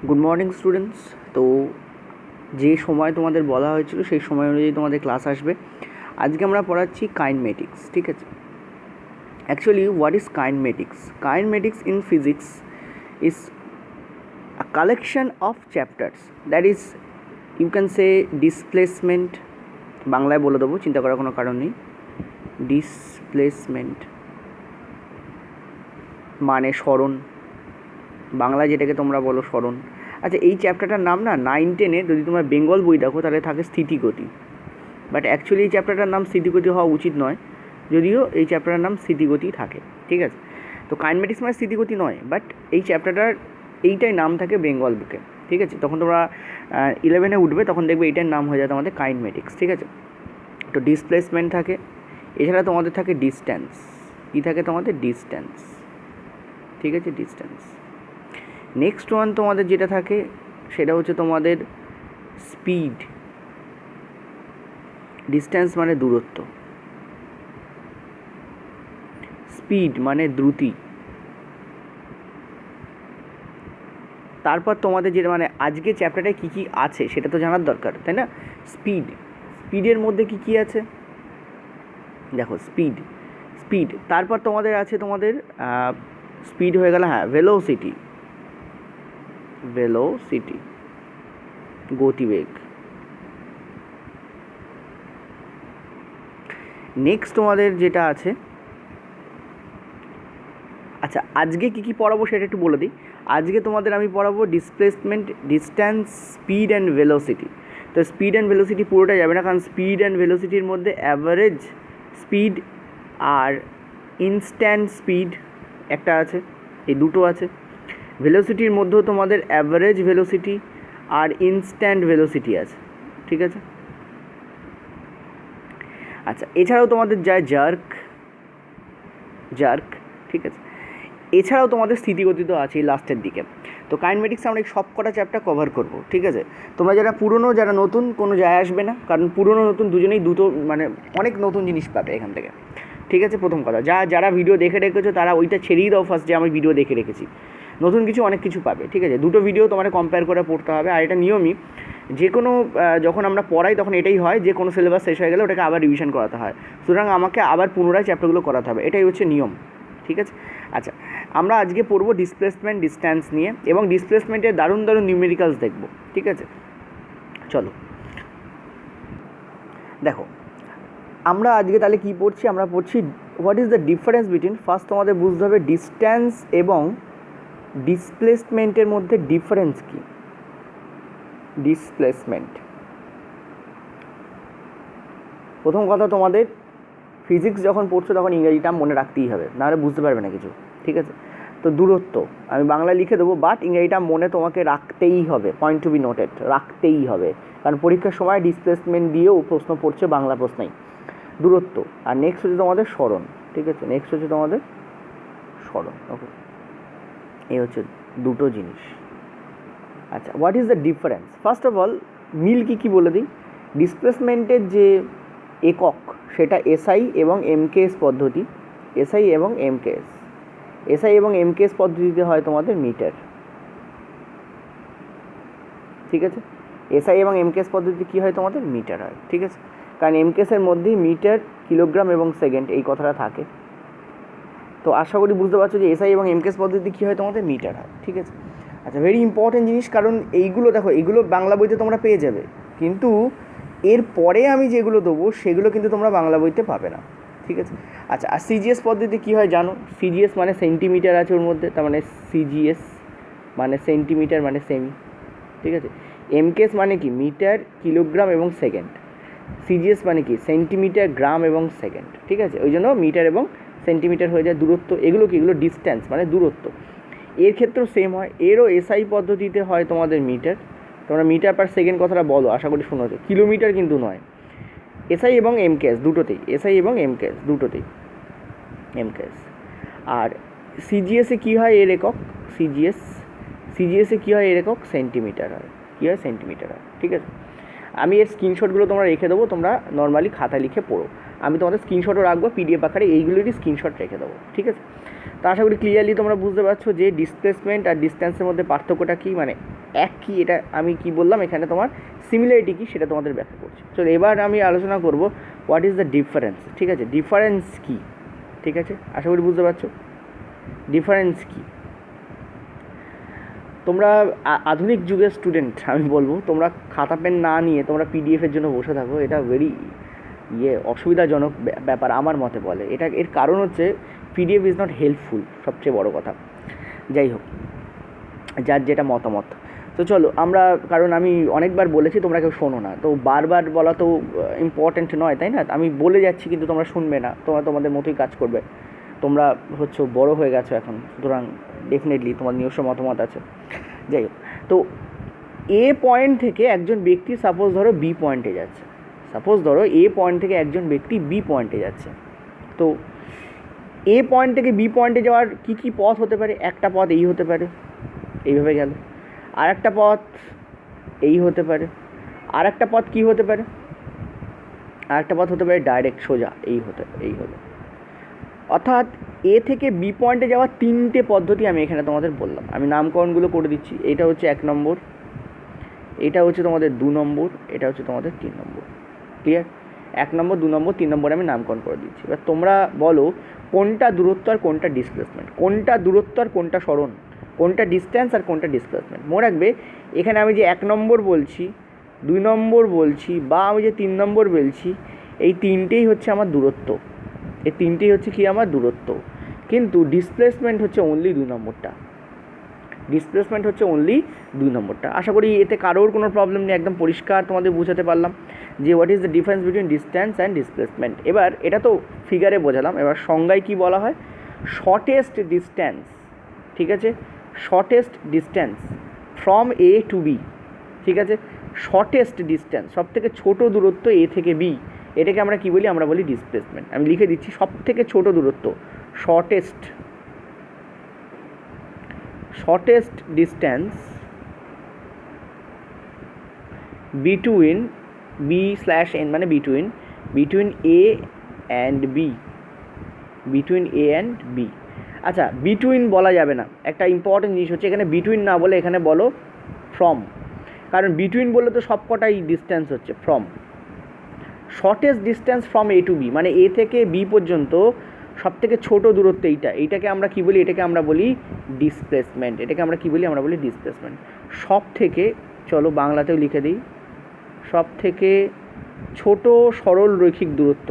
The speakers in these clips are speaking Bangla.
Good morning students. তো যে সময় তোমাদের বলা হয়েছিল সেই সময় অনুযায়ী তোমাদের ক্লাস আসবে। আজকে আমরা পড়াচ্ছি কাইনেমেটিক্স, ঠিক আছে। Actually what is kinematics? Kinematics in physics is a collection of chapters, that is you can say displacement, বাংলায় বলে দেবো, চিন্তা করার কোনো কারণ নেই। ডিসপ্লেসমেন্ট মানে সরণ, বাংলায় যেটাকে তোমরা বলো সরণ। আচ্ছা, এই চ্যাপ্টারটার নাম না 9-10-এ যদি তোমরা বেঙ্গল বই দেখো তাহলে থাকে স্থিতিগতি, বাট অ্যাকচুয়ালি এই চ্যাপ্টারটার নাম স্থিতিগতি হওয়া উচিত নয়, যদিও এই চ্যাপ্টারটার নাম স্থিতিগতি থাকে, ঠিক আছে। তো কাইনেমেটিক্স মানে স্থিতিগতি নয়, বাট এই চ্যাপ্টারটার এইটাই নাম থাকে বেঙ্গল বুকে, ঠিক আছে। তখন তোমরা 11-এ উঠবে তখন দেখবে এইটার নাম হয়ে যায় তোমাদের কাইনেমেটিক্স, ঠিক আছে। তো ডিসপ্লেসমেন্ট থাকে, এছাড়া তোমাদের থাকে ডিস্ট্যান্স। কী থাকে তোমাদের? ডিস্ট্যান্স, ঠিক আছে, ডিস্ট্যান্স। নেক্সট ওয়ান তোমাদের যেটা থাকে সেটা হচ্ছে তোমাদের স্পিড। ডিস্ট্যান্স মানে দূরত্ব, স্পিড মানে দ্রুতি। তারপর তোমাদের যেটা মানে আজকে চ্যাপ্টারটায় কী কী আছে সেটা তো জানার দরকার, তাই না? স্পিডের মধ্যে কী কী আছে দেখো। স্পিড তারপর তোমাদের আছে তোমাদের স্পিড হয়ে গেল, হ্যাঁ, ভেলোসিটি, গতিবেগ। নেক্সট তোমাদের যেটা আছে, আচ্ছা আজকে কী কী পড়াবো সেটা একটু বলে দিই। আজকে তোমাদের আমি পড়াবো displacement, distance, speed and velocity. তো স্পিড অ্যান্ড ভেলোসিটি পুরোটা যাবে না, কারণ স্পিড অ্যান্ড ভেলোসিটির মধ্যে অ্যাভারেজ স্পিড আর ইনস্ট্যান্ট স্পিড একটা আছে, এই দুটো আছে। ভেলোসিটির মধ্যেও তোমাদের অ্যাভারেজ ভেলোসিটি আর ইনস্ট্যান্ট ভেলোসিটি আছে, ঠিক আছে। আচ্ছা, এছাড়াও তোমাদের যায় জার্ক, ঠিক আছে। এছাড়াও তোমাদের স্থিতিগতি তো আছেই লাস্টের দিকে। তো কাইনেমেটিক্স আমরা সব কটা চ্যাপ্টার কভার করব, ঠিক আছে। তোমরা যারা পুরনো যারা নতুন কোনো যায় আসবে না, কারণ পুরনো নতুন দুজনেই দুটো মানে অনেক নতুন জিনিস পাবে এখান থেকে, ঠিক আছে। প্রথম কথা, যারা ভিডিও দেখে রেখেছো তারা ওইটা ছেড়েই দাও ফার্স্ট, যে আমি ভিডিও দেখে রেখেছি। নতুন কিছু অনেক কিছু পাবে, ঠিক আছে। দুটো ভিডিও তোমার কম্পেয়ার করে পড়তে হবে। আর এটা নিয়মই, যে কোনো যখন আমরা পড়াই তখন এটাই হয় যে কোনো সিলেবাস শেষ হয়ে গেলে ওটাকে আবার রিভিশন করাতে হয়, সুতরাং আমাকে আবার পুনরায় চ্যাপ্টারগুলো করাতে হবে, এটাই হচ্ছে নিয়ম, ঠিক আছে। আচ্ছা, আমরা আজকে পড়বো ডিসপ্লেসমেন্ট, ডিস্ট্যান্স নিয়ে, এবং ডিসপ্লেসমেন্টের দারুণ দারুণ নিউমেরিক্যালস দেখব, ঠিক আছে। চলো দেখো, আমরা আজকে তাহলে কী পড়ছি? আমরা পড়ছি what is the difference between, first তোমাদের বুঝতে হবে ডিস্ট্যান্স এবং ডিসপ্লেসমেন্টের মধ্যে ডিফারেন্স কী। ডিসপ্লেসমেন্ট, প্রথম কথা তোমাদের ফিজিক্স যখন পড়ছো তখন ইংরেজিটা মনে রাখতেই হবে, নাহলে বুঝতে পারবে না কিছু, ঠিক আছে। তো দূরত্ব আমি বাংলায় লিখে দেবো, বাট ইংরেজিটা মনে তোমাকে রাখতেই হবে, পয়েন্ট টু বি নোটেড, রাখতেই হবে, কারণ পরীক্ষার সময় ডিসপ্লেসমেন্ট দিয়েও প্রশ্ন পড়ছে বাংলা প্রশ্নেই। দূরত্ব, আর নেক্সট হচ্ছে তোমাদের সরণ, ঠিক আছে। নেক্সট হচ্ছে তোমাদের সরণ, ওকে। এই হচ্ছে দুটো জিনিস। আচ্ছা, what is the difference? First of all মিল কী বলে দিই। ডিসপ্লেসমেন্টের যে একক সেটা এসআই এবং এমকেএস পদ্ধতি, এসআই এবং এমকেএস পদ্ধতিতে হয় তোমাদের মিটার, ঠিক আছে। এসআই এবং এমকেএস পদ্ধতিতে কী হয় তোমাদের? মিটার হয়, ঠিক আছে। কারণ এমকেএসের মধ্যেই মিটার, কিলোগ্রাম এবং সেকেন্ড এই কথাটা থাকে। তো আশা করি বুঝতে পারছো যে এসআই এবং এমকেএস পদ্ধতিতে কী হয় তোমাদের? মিটার হয়, ঠিক আছে। আচ্ছা, ভেরি ইম্পর্টেন্ট জিনিস, কারণ এইগুলো দেখো, এইগুলো বাংলা বইতে তোমরা পেয়ে যাবে, কিন্তু এর পরে আমি যেগুলো দেবো সেগুলো কিন্তু তোমরা বাংলা বইতে পাবে না, ঠিক আছে। আচ্ছা, আর সিজিএস পদ্ধতি কী হয় জানো? সিজিএস মানে সেন্টিমিটার আছে ওর মধ্যে, তার মানে সিজিএস মানে সেন্টিমিটার মানে সেমি, ঠিক আছে। এমকেএস মানে কি? মিটার, কিলোগ্রাম এবং সেকেন্ড। সিজিএস মানে কি? সেন্টিমিটার, গ্রাম এবং সেকেন্ড, ঠিক আছে। ওই জন্য মিটার এবং সেন্টিমিটার হয়ে যায়। দূরত্ব, এগুলো কি? এগুলো ডিস্ট্যান্স মানে দূরত্ব। এর ক্ষেত্রেও সেম হয়, এরও এসআই পদ্ধতিতে হয় তোমাদের মিটার। তোমরা মিটার পার সেকেন্ড কথাটা বলো, আশা করি শুনেছো, কিলোমিটার কিন্তু নয়। এসআই এবং এমকেএস দুটোতেই, এসআই এবং এমকেএস দুটোতেই এমকেএস। আর সিজিএসে কী হয় এর একক? সিজিএসে কী হয় এর একক? সেন্টিমিটার হয়। কী হয়? সেন্টিমিটার হয়, ঠিক আছে। আমি এর স্ক্রিনশটগুলো তোমরা রেখে দেবো, তোমরা নর্মালি খাতা লিখে পড়ো। আমি তোমাদের স্ক্রিনশটও রাখবো পিডিএফ আকারে, এইগুলোরই স্ক্রিনশট রেখে দেবো, ঠিক আছে। তো আশা করি ক্লিয়ারলি তোমরা বুঝতে পারছো যে ডিসপ্লেসমেন্ট আর ডিস্ট্যান্সের মধ্যে পার্থক্যটা কী, মানে এক কী, এটা আমি কি বললাম এখানে তোমার সিমিলারিটি কী সেটা তোমাদের ব্যাখ্যা করছি। চলো এবার আমি আলোচনা করব হোয়াট ইজ দ্য ডিফারেন্স, ঠিক আছে, ডিফারেন্স কী, ঠিক আছে, আশা করি বুঝতে পারছো ডিফারেন্স কী। তোমরা আধুনিক যুগের স্টুডেন্ট, আমি বলবো তোমরা খাতা পেন না নিয়ে তোমরা পিডিএফের জন্য বসে থাকো, এটা ভেরি অসুবিধাজনক ব্যাপার আমার মতে বলে। এর কারণ হচ্ছে পিডিএফ ইজ নট হেল্পফুল, সবচেয়ে বড় কথা। যাই হোক, যার যেটা মতামত। তো চলো আমরা, কারণ আমি অনেকবার বলেছি তোমরা কেউ শোনো না, তো বারবার বলা তো ইম্পর্ট্যান্ট নয়, তাই না? আমি বলে যাচ্ছি কিন্তু তোমরা শুনবে না, তোমরা তোমাদের মতোই কাজ করবে। তোমরা হচ্ছে বড় হয়ে গেছো এখন, সুতরাং ডেফিনেটলি তোমার নিজস্ব মতামত আছে। যাই হোক, তো এ পয়েন্ট থেকে একজন ব্যক্তি সাপোজ ধরো বি পয়েন্টে যাচ্ছে, সাপোজ ধরো এ পয়েন্ট থেকে একজন ব্যক্তি বি পয়েন্টে যাচ্ছে। তো এ পয়েন্ট থেকে বি পয়েন্টে যাওয়ার কী কী পথ হতে পারে? একটা পথ এই হতে পারে, এইভাবে গেল। আর একটা পথ এই হতে পারে। আর একটা পথ কী হতে পারে? আর একটা পথ হতে পারে ডাইরেক্ট সোজা এই হলো। অর্থাৎ এ থেকে বি পয়েন্টে যাওয়ার তিনটে পদ্ধতি আমি এখানে তোমাদের বললাম, আমি নামকরণগুলো করে দিচ্ছি। এটা হচ্ছে 1 নম্বর, এটা হচ্ছে তোমাদের 2 নম্বর, এটা হচ্ছে তোমাদের 3 নম্বর। ক্লিয়ার? 1 নম্বর, 2 নম্বর, 3 নম্বরে আমি নামকরণ করে দিচ্ছি। এবার তোমরা বলো কোনটা দূরত্ব আর কোনটা ডিসপ্লেসমেন্ট, কোনটা দূরত্ব আর কোনটা সরণ, কোনটা ডিস্ট্যান্স আর কোনটা ডিসপ্লেসমেন্ট। মনে রাখবে এখানে আমি যে 1 নম্বর বলছি, 2 নম্বর বলছি, বা আমি যে 3 নম্বর বলছি, এই তিনটেই হচ্ছে আমার দূরত্ব, এই তিনটেই হচ্ছে কি আমার দূরত্ব। কিন্তু ডিসপ্লেসমেন্ট হচ্ছে অনলি 2 নম্বরটা, ডিসপ্লেসমেন্ট হচ্ছে অনলি 2 নম্বরটা। আশা করি এতে কারোর কোনো প্রবলেম নেই, একদম পরিষ্কার তোমাদের বোঝাতে পারলাম যে what is the difference between distance and displacement. এবার এটা তো ফিগারে বোঝালাম, এবার সংজ্ঞায় কী বলা হয়? শর্টেস্ট ডিস্ট্যান্স, ঠিক আছে, shortest distance from A to B, ঠিক আছে, শর্টেস্ট ডিস্ট্যান্স, সব থেকে ছোটো দূরত্ব এ থেকে বি, এটাকে আমরা কী বলি? আমরা বলি ডিসপ্লেসমেন্ট। আমি লিখে দিচ্ছি, সব থেকে ছোটো দূরত্ব, শর্টেস্ট distance between b/n মানে between a and b, between a and b। আচ্ছা, বিটুইন বলা যাবে না, একটা ইম্পর্টেন্ট জিনিস হচ্ছে এখানে বিটুইন না বলে এখানে বলো ফ্রম, কারণ বিটুইন বললে তো সবকটাই ডিস্ট্যান্স হচ্ছে। From, shortest distance from A to B, মানে এ থেকে বি পর্যন্ত সব থেকে ছোটো দূরত্ব এইটাকে আমরা কী বলি? এটাকে আমরা বলি ডিসপ্লেসমেন্ট। এটাকে আমরা কী বলি? আমরা বলি ডিসপ্লেসমেন্ট। সব থেকে, চলো বাংলাতেও লিখে দিই, সব থেকে ছোটো সরল রৈখিক দূরত্ব।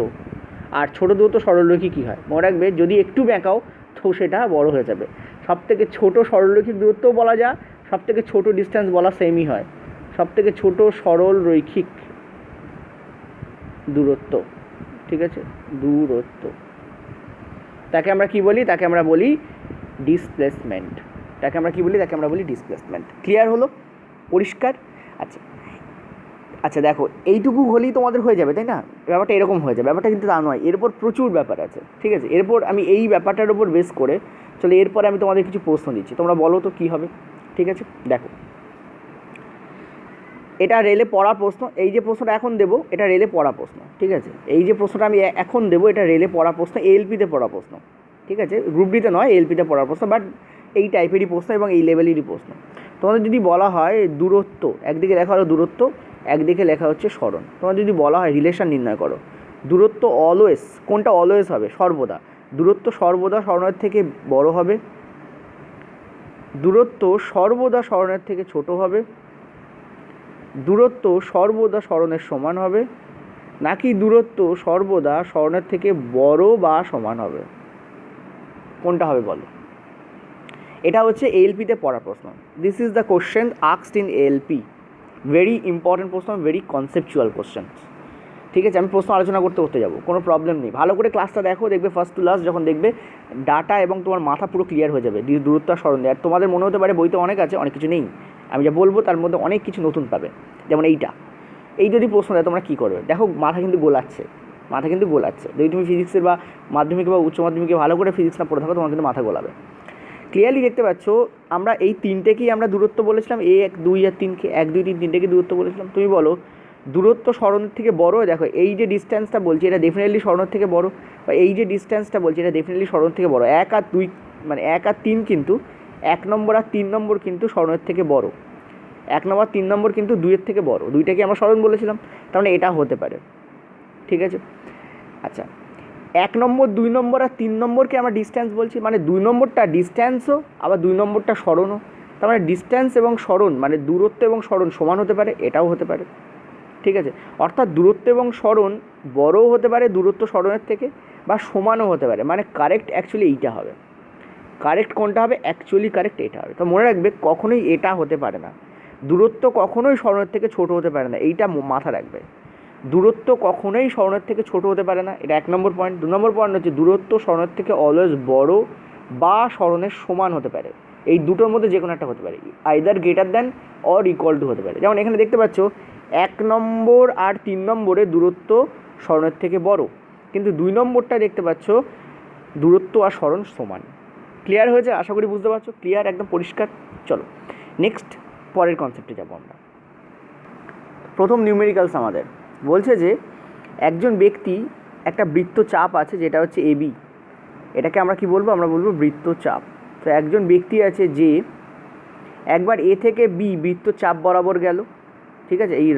আর ছোটো দূরত্ব সরল রৈখিক কী হয় মনে রাখবে, যদি একটু ব্যাঁকাও তো সেটা বড় হয়ে যাবে। সব থেকে ছোটো সরল রৈখিক দূরত্বও বলা যায়, সব থেকে ছোটো ডিস্ট্যান্স বলা সেমই হয়। সব থেকে ছোটো সরল রৈখিক দূরত্ব, ঠিক আছে, দূরত্ব, তাকে আমরা কি বলি? তাকে আমরা বলি ডিসপ্লেসমেন্ট। তাকে আমরা কি বলি? তাকে আমরা বলি ডিসপ্লেসমেন্ট। ক্লিয়ার হলো? পরিষ্কার? আচ্ছা আচ্ছা, দেখো এইটুকু হলেই তোমাদের হয়ে যাবে, তাই না? ব্যাপারটা এরকম হয়ে যাবে, ব্যাপারটা কিন্তু তা নয়, এরপর প্রচুর ব্যাপার আছে, ঠিক আছে। এরপর আমি এই ব্যাপারটার উপর বেস করে চলো এরপরে আমি তোমাদের কিছু প্রশ্ন দিচ্ছি, তোমরা বলো তো কী হবে, ঠিক আছে। দেখো, এটা রেলে পড়া প্রশ্ন, এই যে প্রশ্নটা এখন দেবো এটা রেলে পড়া প্রশ্ন, ঠিক আছে। এই যে প্রশ্নটা আমি এখন দেবো এটা রেলে পড়া প্রশ্ন, এএলপিতে পড়া প্রশ্ন, ঠিক আছে, গ্রুপ ডিতে নয়, এএলপিতে পড়া প্রশ্ন, বাট এই টাইপেরই প্রশ্ন এবং এই লেভেলেরই প্রশ্ন। তোমাদের যদি বলা হয় দূরত্ব, একদিকে লেখা হলো দূরত্ব, একদিকে লেখা হচ্ছে সরণ, তোমাদের যদি বলা হয় রিলেশন নির্ণয় করো, দূরত্ব অলওয়েজ, কোনটা অলওয়েজ হবে? সর্বদা, দূরত্ব সর্বদা সরণের থেকে বড় হবে, দূরত্ব সর্বদা সরণের থেকে ছোট হবে, দূরত্ব সর্বদা সরণের সমান হবে, নাকি দূরত্ব সর্বদা সরণের থেকে বড় বা সমান হবে? কোনটা হবে বলো? এটা হচ্ছে এএলপিতে পড়া প্রশ্ন। This is the question asked in ALP, very important প্রশ্ন, ভেরি কনসেপচুয়াল কোশ্চেন, ঠিক আছে। আমি প্রশ্ন আলোচনা করতে যাবো, কোনো প্রবলেম নেই, ভালো করে ক্লাসটা দেখো, দেখবে ফার্স্ট টু লাস্ট যখন দেখবে ডাটা এবং তোমার মাথা পুরো ক্লিয়ার হয়ে যাবে দূরত্ব আর সরণ। আর তোমাদের মনে হতে পারে বইতে অনেক আছে, অনেক কিছু নেই, আমি যা বলবো তার মধ্যে অনেক কিছু নতুন পাবে। যেমন এই যদি প্রশ্ন দেয় তোমরা কী করবে? দেখো মাথা কিন্তু গোলাচ্ছে, যদি তুমি ফিজিক্সের বা মাধ্যমিক বা উচ্চ মাধ্যমিকে ভালো করে ফিজিক্স না পড়ে থাকো তোমার কিন্তু মাথা গোলাবে। ক্লিয়ারলি দেখতে পাচ্ছ আমরা এই তিনটেকেই আমরা দূরত্ব বলেছিলাম, 1, 2 আর 3কে, 1, 2, 3 তিনটেকে দূরত্ব বলেছিলাম। তুমি বলো দূরত্ব সরণের থেকে বড়, দেখো এই যে ডিস্ট্যান্সটা বলছি এটা ডেফিনেটলি সরণের থেকে বড়, বা এই যে ডিস্ট্যান্সটা বলছি এটা ডেফিনেটলি সরণের থেকে বড়। 1 আর 2 মানে 1 আর 3 কিন্তু 1 নম্বর আর 3 নম্বর কিন্তু সরণের থেকে বড়, 1 নম্বর 3 নম্বর কিন্তু 2-এর থেকে বড়, দুইটাকে আমরা সরণ বলেছিলাম, তার মানে এটা হতে পারে। ঠিক আছে, আচ্ছা 1 নম্বর 2 নম্বর আর 3 নম্বরকে আমরা ডিস্ট্যান্স বলছি, মানে 2 নম্বরটা ডিস্ট্যান্সও আবার 2 নম্বরটা সরণও, তার মানে ডিস্ট্যান্স এবং সরণ মানে দূরত্ব এবং সরণ সমান হতে পারে, এটাও হতে পারে। ঠিক আছে, অর্থাৎ দূরত্ব এবং সরণ বড়ও হতে পারে দূরত্ব সরণের থেকে, বা সমানও হতে পারে, মানে কারেক্ট অ্যাকচুয়ালি এইটা হবে। কারেক্ট কোনটা হবে? অ্যাকচুয়ালি কারেক্ট এটা হবে। তো মনে রাখবে কখনোই এটা হতে পারে না, দূরত্ব কখনোই সরণের থেকে ছোট হতে পারে না, এইটা মাথা রাখবে। দূরত্ব কখনোই সরণের থেকে ছোট হতে পারে না, এটা 1 নম্বর পয়েন্ট। 2 নম্বর পয়েন্ট হচ্ছে দূরত্ব সরণের থেকে অলওয়েজ বড় বা সরণের সমান হতে পারে, এই দুটোর মধ্যে যে কোনো একটা হতে পারে, either greater than or equal to হতে পারে। যেমন এখানে দেখতে পাচ্ছ 1 নম্বর আর 3 নম্বরে দূরত্ব সরণের থেকে বড়, কিন্তু 2 নম্বরটা দেখতে পাচ্ছ দূরত্ব আর সরণ সমান। ক্লিয়ার হয়েছে? আশা করি বুঝতে পারছো, ক্লিয়ার, একদম পরিষ্কার। চলো নেক্সট পরের কনসেপ্টে যাবো আমরা। প্রথম নিউমেরিক্যালস আমাদের বলছে যে একজন ব্যক্তি একটা বৃত্তচাপ আছে যেটা হচ্ছে এবি, এটাকে আমরা কি বলবো? আমরা বলবো বৃত্তচাপ। তো একজন ব্যক্তি আছে যে একবার এ থেকে বি বৃত্তচাপ বরাবর গেল, ঠিক আছে, এই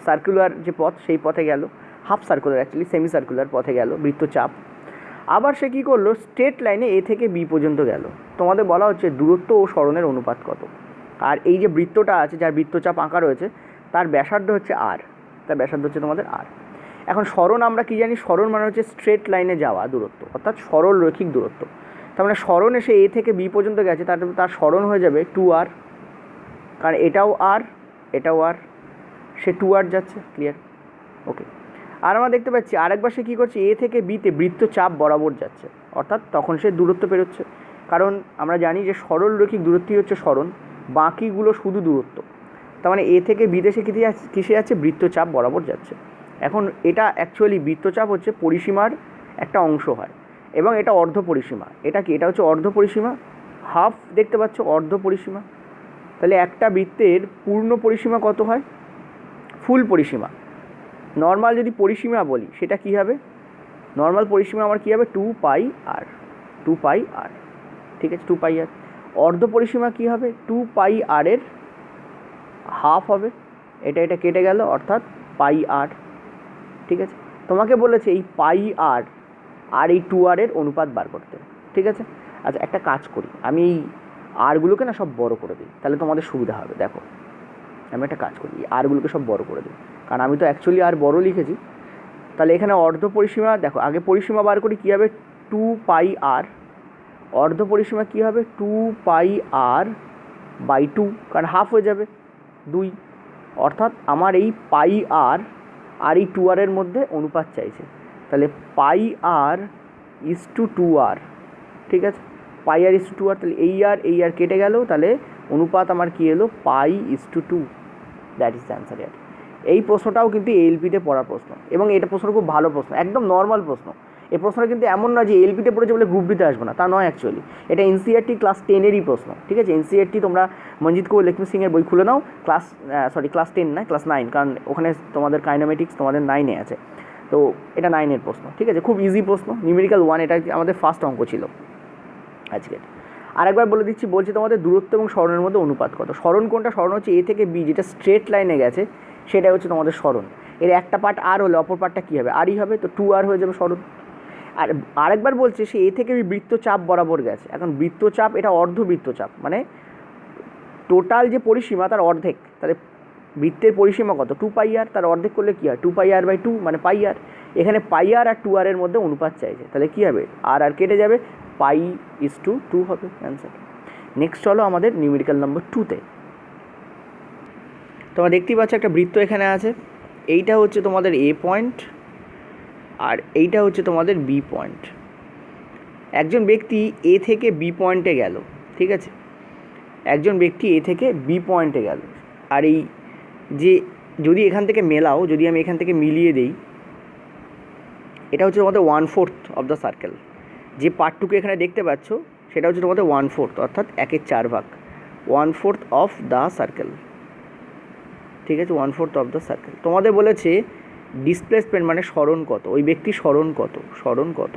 সার্কুলার যে পথ সেই পথে গেল, half circular actually semi circular পথে গেল বৃত্তচাপ। আবার সে কী করলো? স্ট্রেট লাইনে এ থেকে বি পর্যন্ত গেল। তোমাদের বলা হচ্ছে দূরত্ব ও সরণের অনুপাত কত। আর এই যে বৃত্তটা আছে যার বৃত্তচাপ আঁকা রয়েছে তার ব্যাসার্ধ হচ্ছে আর, তার ব্যাসার্ধ হচ্ছে তোমাদের আর। এখন সরণ আমরা কি জানি? সরণ মানে হচ্ছে স্ট্রেট লাইনে যাওয়া দূরত্ব, অর্থাৎ সরল রৈখিক দূরত্ব। তার মানে সরণ এসে এ থেকে বি পর্যন্ত গেছে, তার সরণ হয়ে যাবে 2r, কারণ এটাও আর এটাও আর, সে 2r যাচ্ছে। ক্লিয়ার? ওকে। আর আমরা দেখতে পাচ্ছি আরেকবার সে কী করছে? এ থেকে বিতে বৃত্তচাপ বরাবর যাচ্ছে, অর্থাৎ তখন সে দূরত্ব পেরোচ্ছে, কারণ আমরা জানি যে সরল রৈখিক দূরত্বই হচ্ছে সরণ, বাকিগুলো শুধু দূরত্ব। তার মানে এ থেকে বিতে সে কিসে যাচ্ছে? বৃত্তচাপ বরাবর যাচ্ছে। এখন এটা অ্যাকচুয়ালি বৃত্তচাপ হচ্ছে পরিসীমার একটা অংশ হয়, এবং এটা অর্ধ পরিসীমা। এটা কি? এটা হচ্ছে অর্ধ পরিসীমা, হাফ দেখতে পাচ্ছ, অর্ধ পরিসীমা। তাহলে একটা বৃত্তের পূর্ণ পরিসীমা কত হয়? ফুল পরিসীমা। নর্মাল যদি পরিসীমা বলি সেটা কী হবে? নর্মাল পরিসীমা আমার কী হবে? 2πr, 2πr, ঠিক আছে, 2πr। অর্ধ পরিসীমা কী হবে? 2πr এর হাফ হবে, এটা কেটে গেল, অর্থাৎ πr। ঠিক আছে, তোমাকে বলেছে এই πr আর এই 2r এর অনুপাত বার করতে। ঠিক আছে, আচ্ছা একটা কাজ করি, আমি এই আরগুলোকে না সব বড় করে দিই, তাহলে তোমাদের সুবিধা হবে। দেখো আমি একটা কাজ করি, আরগুলোকে সব বড় করে দিই, কারণ আমি তো অ্যাকচুয়ালি আর বড় লিখেছি। তাহলে এখানে অর্ধ পরিসীমা, দেখো আগে পরিসীমা বার করি, কী হবে? 2πr, অর্ধ পরিসীমা কী হবে? 2πr/2, কারণ হাফ হয়ে যাবে 2, অর্থাৎ আমার এই πr আর এই 2r এর মধ্যে অনুপাত চাইছে, তাহলে πr/2r। ঠিক আছে, πr/2r, তাহলে এই আর কেটে গেল, তাহলে অনুপাত আমার কী এলো? π/2। দ্যাট ইজ দ্য অ্যান্সার ইয়ার। এই প্রশ্নটাও কিন্তু এলপিতে পড়ার প্রশ্ন, এবং এটা প্রশ্ন খুব ভালো প্রশ্ন, একদম নর্মাল প্রশ্ন। এই প্রশ্নটা কিন্তু এমন নয় যে এলপিতে পড়েছে বলে গ্রুপ ডিতে আসবে না, তা নয় অ্যাকচুয়ালি। এটা এনসিইআরটি ক্লাস 10-এরই প্রশ্ন। ঠিক আছে, এনসিইআরটি তোমরা মঞ্জিত কৌর লক্ষ্মী সিংয়ের বই খুলে নাও, ক্লাস 10 না, ক্লাস 9, কারণ ওখানে তোমাদের কাইনেমেটিক্স তোমাদের 9-এ আছে, তো এটা 9-এর প্রশ্ন। ঠিক আছে, খুব ইজি প্রশ্ন, নিউমেরিক্যাল 1, এটা আমাদের ফার্স্ট অঙ্ক ছিল আজকে। আরেকবার বলে দিচ্ছি, বলছি তোমাদের দূরত্ব এবং সরণের মধ্যে অনুপাত কত। সরণ কোনটা? সরণ হচ্ছে এ থেকে বি, যেটা স্ট্রেট লাইনে গেছে সেটাই হচ্ছে তোমাদের সরণ। এর একটা পার্ট আর হলে অপর পার্টটা কী হবে? আরই হবে, তো 2r হয়ে যাবে সরণ। আর আরেকবার বলছে সে এ থেকে বি বৃত্তচাপ বরাবর গেছে। এখন বৃত্তচাপ এটা অর্ধ বৃত্তচাপ, মানে টোটাল যে পরিসীমা তার অর্ধেক, তাহলে বৃত্তের পরিসীমা কত? 2πr, তার অর্ধেক করলে কী হয়? 2πr/2 মানে πr। এখানে πr আর 2r এর মধ্যে অনুপাত চাইছে, তাহলে কী হবে? আর কেটে যাবে, π/2 হবে অ্যান্সার। নেক্সট চলো আমাদের নিউমেরিক্যাল নাম্বার 2-তে। তোমরা দেখতেই পাচ্ছ একটা বৃত্ত এখানে আছে, এইটা হচ্ছে তোমাদের এ পয়েন্ট আর এইটা হচ্ছে তোমাদের বি পয়েন্ট। একজন ব্যক্তি এ থেকে বি পয়েন্টে গেল, ঠিক আছে, একজন ব্যক্তি এ থেকে বি পয়েন্টে গেল, আর এই যে যদি এখান থেকে মেলাও, যদি আমি এখান থেকে মিলিয়ে দিই, এটা হচ্ছে তোমাদের 1/4 অফ দ্য সার্কেল। যে পার্টটুকু এখানে দেখতে পাচ্ছ সেটা হচ্ছে তোমাদের 1/4, অর্থাৎ 1/4 ভাগ, 1/4 অফ দ্য সার্কেল। ঠিক আছে, 1/4 অফ দ্য সার্কেল। তোমাদের বলেছে ডিসপ্লেসমেন্ট মানে সরণ কত, ওই ব্যক্তি সরণ কত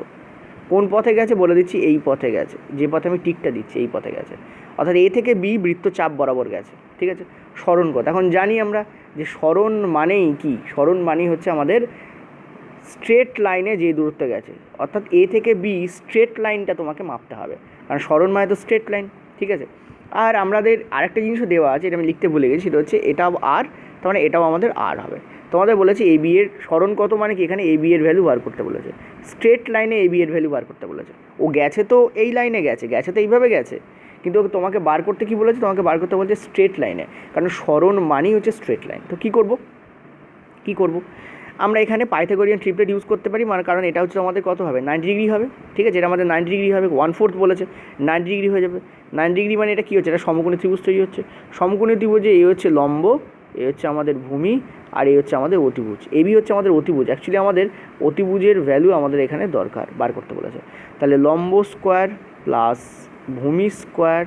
কোন পথে গেছে বলে দিচ্ছি, এই পথে গেছে, যে পথে আমি টিকটা দিচ্ছি এই পথে গেছে, অর্থাৎ এ থেকে বি বৃত্তচাপ বরাবর গেছে, ঠিক আছে। সরণ কত, এখন জানি আমরা যে সরণ মানেই কি, সরণ মানেই হচ্ছে আমাদের স্ট্রেট লাইনে যে দূরত্ব গেছে, অর্থাৎ এ থেকে বি স্ট্রেট লাইনটা তোমাকে মাপতে হবে, কারণ সরণ মানে তো স্ট্রেট লাইন, ঠিক আছে। আর আমাদের আরেকটা জিনিসও দেওয়া আছে, এটা আমি লিখতে ভুলে গেছি, সেটা হচ্ছে এটাও আর, তার মানে এটাও আমাদের আর হবে। তোমাদের বলেছে এ বি এর সরণ কত, মানে কি এখানে এ বি এর ভ্যালু বার করতে বলেছে, স্ট্রেট লাইনে এ বি এর ভ্যালু বার করতে বলেছে। ও গেছে তো এই লাইনে গেছে তো এইভাবে গেছে, কিন্তু তোমাকে বার করতে কি বলেছে, তোমাকে বার করতে বলছে স্ট্রেট লাইনে, কারণ সরণ মানেই হচ্ছে স্ট্রেট লাইন। তো কী করব আমরা এখানে পাইথাগোরিয়ান ট্রিপলেট ইউজ করতে পারি, মানে কারণ এটা হচ্ছে আমাদের কত হবে, 90 ডিগ্রি হবে, ঠিক আছে। এটা আমাদের 90 ডিগ্রি হবে, 1/4 বলেছে, 90 ডিগ্রি হয়ে যাবে। 90 ডিগ্রি মানে এটা কী হচ্ছে, এটা সমকোণী ত্রিভুজ তৈরি হচ্ছে। সমকোণী ত্রিভুজে এই হচ্ছে লম্ব, এই হচ্ছে আমাদের ভূমি, আর এই হচ্ছে আমাদের অতিভুজ। এবি হচ্ছে আমাদের অতিভুজ, অ্যাকচুয়ালি আমাদের অতিভুজের ভ্যালু আমাদের এখানে দরকার বার করতে বলেছে। তাহলে লম্ব স্কোয়ার প্লাস ভূমি স্কোয়ার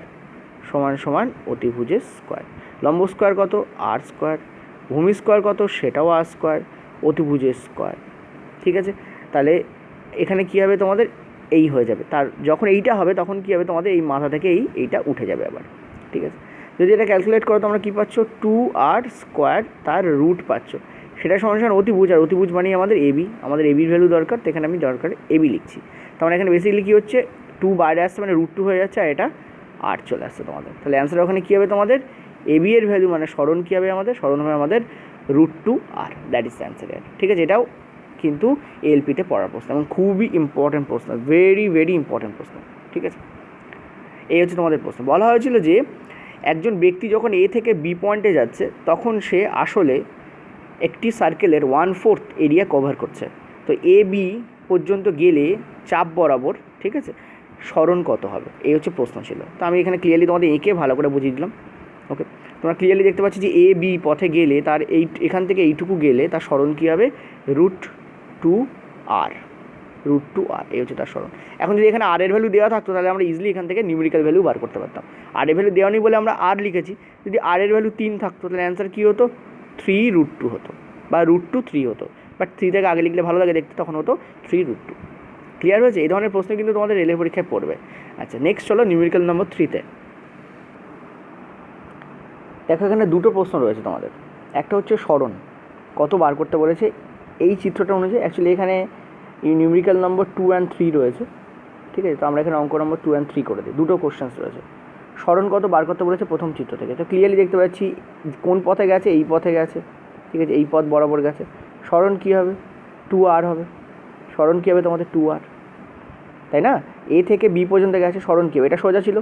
সমান অতিভুজের স্কোয়ার। লম্ব স্কোয়ার কত, আর স্কোয়ার, ভূমি স্কোয়ার কত, সেটাও আর স্কোয়ার, অতিভুজের স্কোয়ার, ঠিক আছে। তাহলে এখানে কী হবে তোমাদের, এই হয়ে যাবে, তার যখন এইটা হবে তখন কী হবে তোমাদের, এই মাথা থেকে এইটা উঠে যাবে আবার, ঠিক আছে। যদি এটা ক্যালকুলেট করো তোমরা কী পাচ্ছ, 2r স্কোয়ার তার রুট পাচ্ছ, সেটা সমান অতিভুজ, আর অতিভুজ মানেই আমাদের এবি, আমাদের এবির ভ্যালু দরকার, তো এখানে আমি দরকার এবি লিখছি। তার মানে এখানে বেসিক্যালি কী হচ্ছে, 2 বাইরে আসছে মানে √2 হয়ে যাচ্ছে, আর এটা আর চলে আসছে তোমাদের। তাহলে অ্যান্সার ওখানে কী হবে তোমাদের, এবি এর ভ্যালু মানে সরণ কী হবে আমাদের, সরণ হবে আমাদের √2r, দ্যাট ইজ অ্যান্সার। ঠিক আছে, এটাও কিন্তু এলপিতে পড়ার প্রশ্ন এবং খুবই ইম্পর্টেন্ট প্রশ্ন, ভেরি ইম্পর্টেন্ট প্রশ্ন, ঠিক আছে। এই হচ্ছে তোমাদের প্রশ্ন। বলা হয়েছিল যে একজন ব্যক্তি যখন এ থেকে বি পয়েন্টে যাচ্ছে তখন সে আসলে একটি সার্কেলের 1/4 এরিয়া কভার করছে। তো এ বি পর্যন্ত গেলে চাপ বরাবর, ঠিক আছে, সরণ কত হবে, এই হচ্ছে প্রশ্ন ছিল। তো আমি এখানে ক্লিয়ারলি তোমাদের একে ভালো করে বুঝিয়ে দিলাম। ওকে, তোমরা ক্লিয়ারলি দেখতে পাচ্ছি যে এ বি পথে গেলে তার এখান থেকে এইটুকু গেলে তার সরণ কী হবে, √2r, এই হচ্ছে তার সরণ। এখন যদি এখানে আর এর ভ্যালু দেওয়া থাকতো তাহলে আমরা ইজিলি এখান থেকে নিউমেরিক্যাল ভ্যালু বার করতে পারতাম। আর এর ভ্যালু দেওয়া নেই বলে আমরা আর লিখেছি, যদি আর এর ভ্যালু 3 থাকতো তাহলে অ্যান্সার কী হতো, 3√2 হতো, বা √2 3 হতো, বাট 3 থেকে আগে লিখলে ভালো লাগে দেখতে, তখন হতো 3√2। ক্লিয়ার হয়েছে? এই ধরনের প্রশ্ন কিন্তু তোমাদের রেলের পরীক্ষায় পড়বে। আচ্ছা, নেক্সট চলো নিউমেরিক্যাল নম্বর 3-তে। দেখো এখানে দুটো প্রশ্ন রয়েছে তোমাদের, একটা হচ্ছে সরণ কত বার করতে বলেছে এই চিত্রটা অনুযায়ী। অ্যাকচুয়ালি এখানে নিউমেরিক্যাল নম্বর 2 and 3 রয়েছে, ঠিক আছে। তো আমরা এখানে অঙ্ক নম্বর 2 and 3 করে দিই, দুটো কোশ্চেন্স রয়েছে। সরণ কত বার করতে বলেছে প্রথম চিত্র থেকে, তো ক্লিয়ারলি দেখতে পাচ্ছি কোন পথে গেছে, এই পথে গেছে, ঠিক আছে, এই পথ বরাবর গেছে। সরণ কী হবে, 2r হবে, সরণ কী হবে তোমাদের 2r, তাই না। এ থেকে বি পর্যন্ত গেছে, সরণ কী হবে, এটা সোজা ছিল,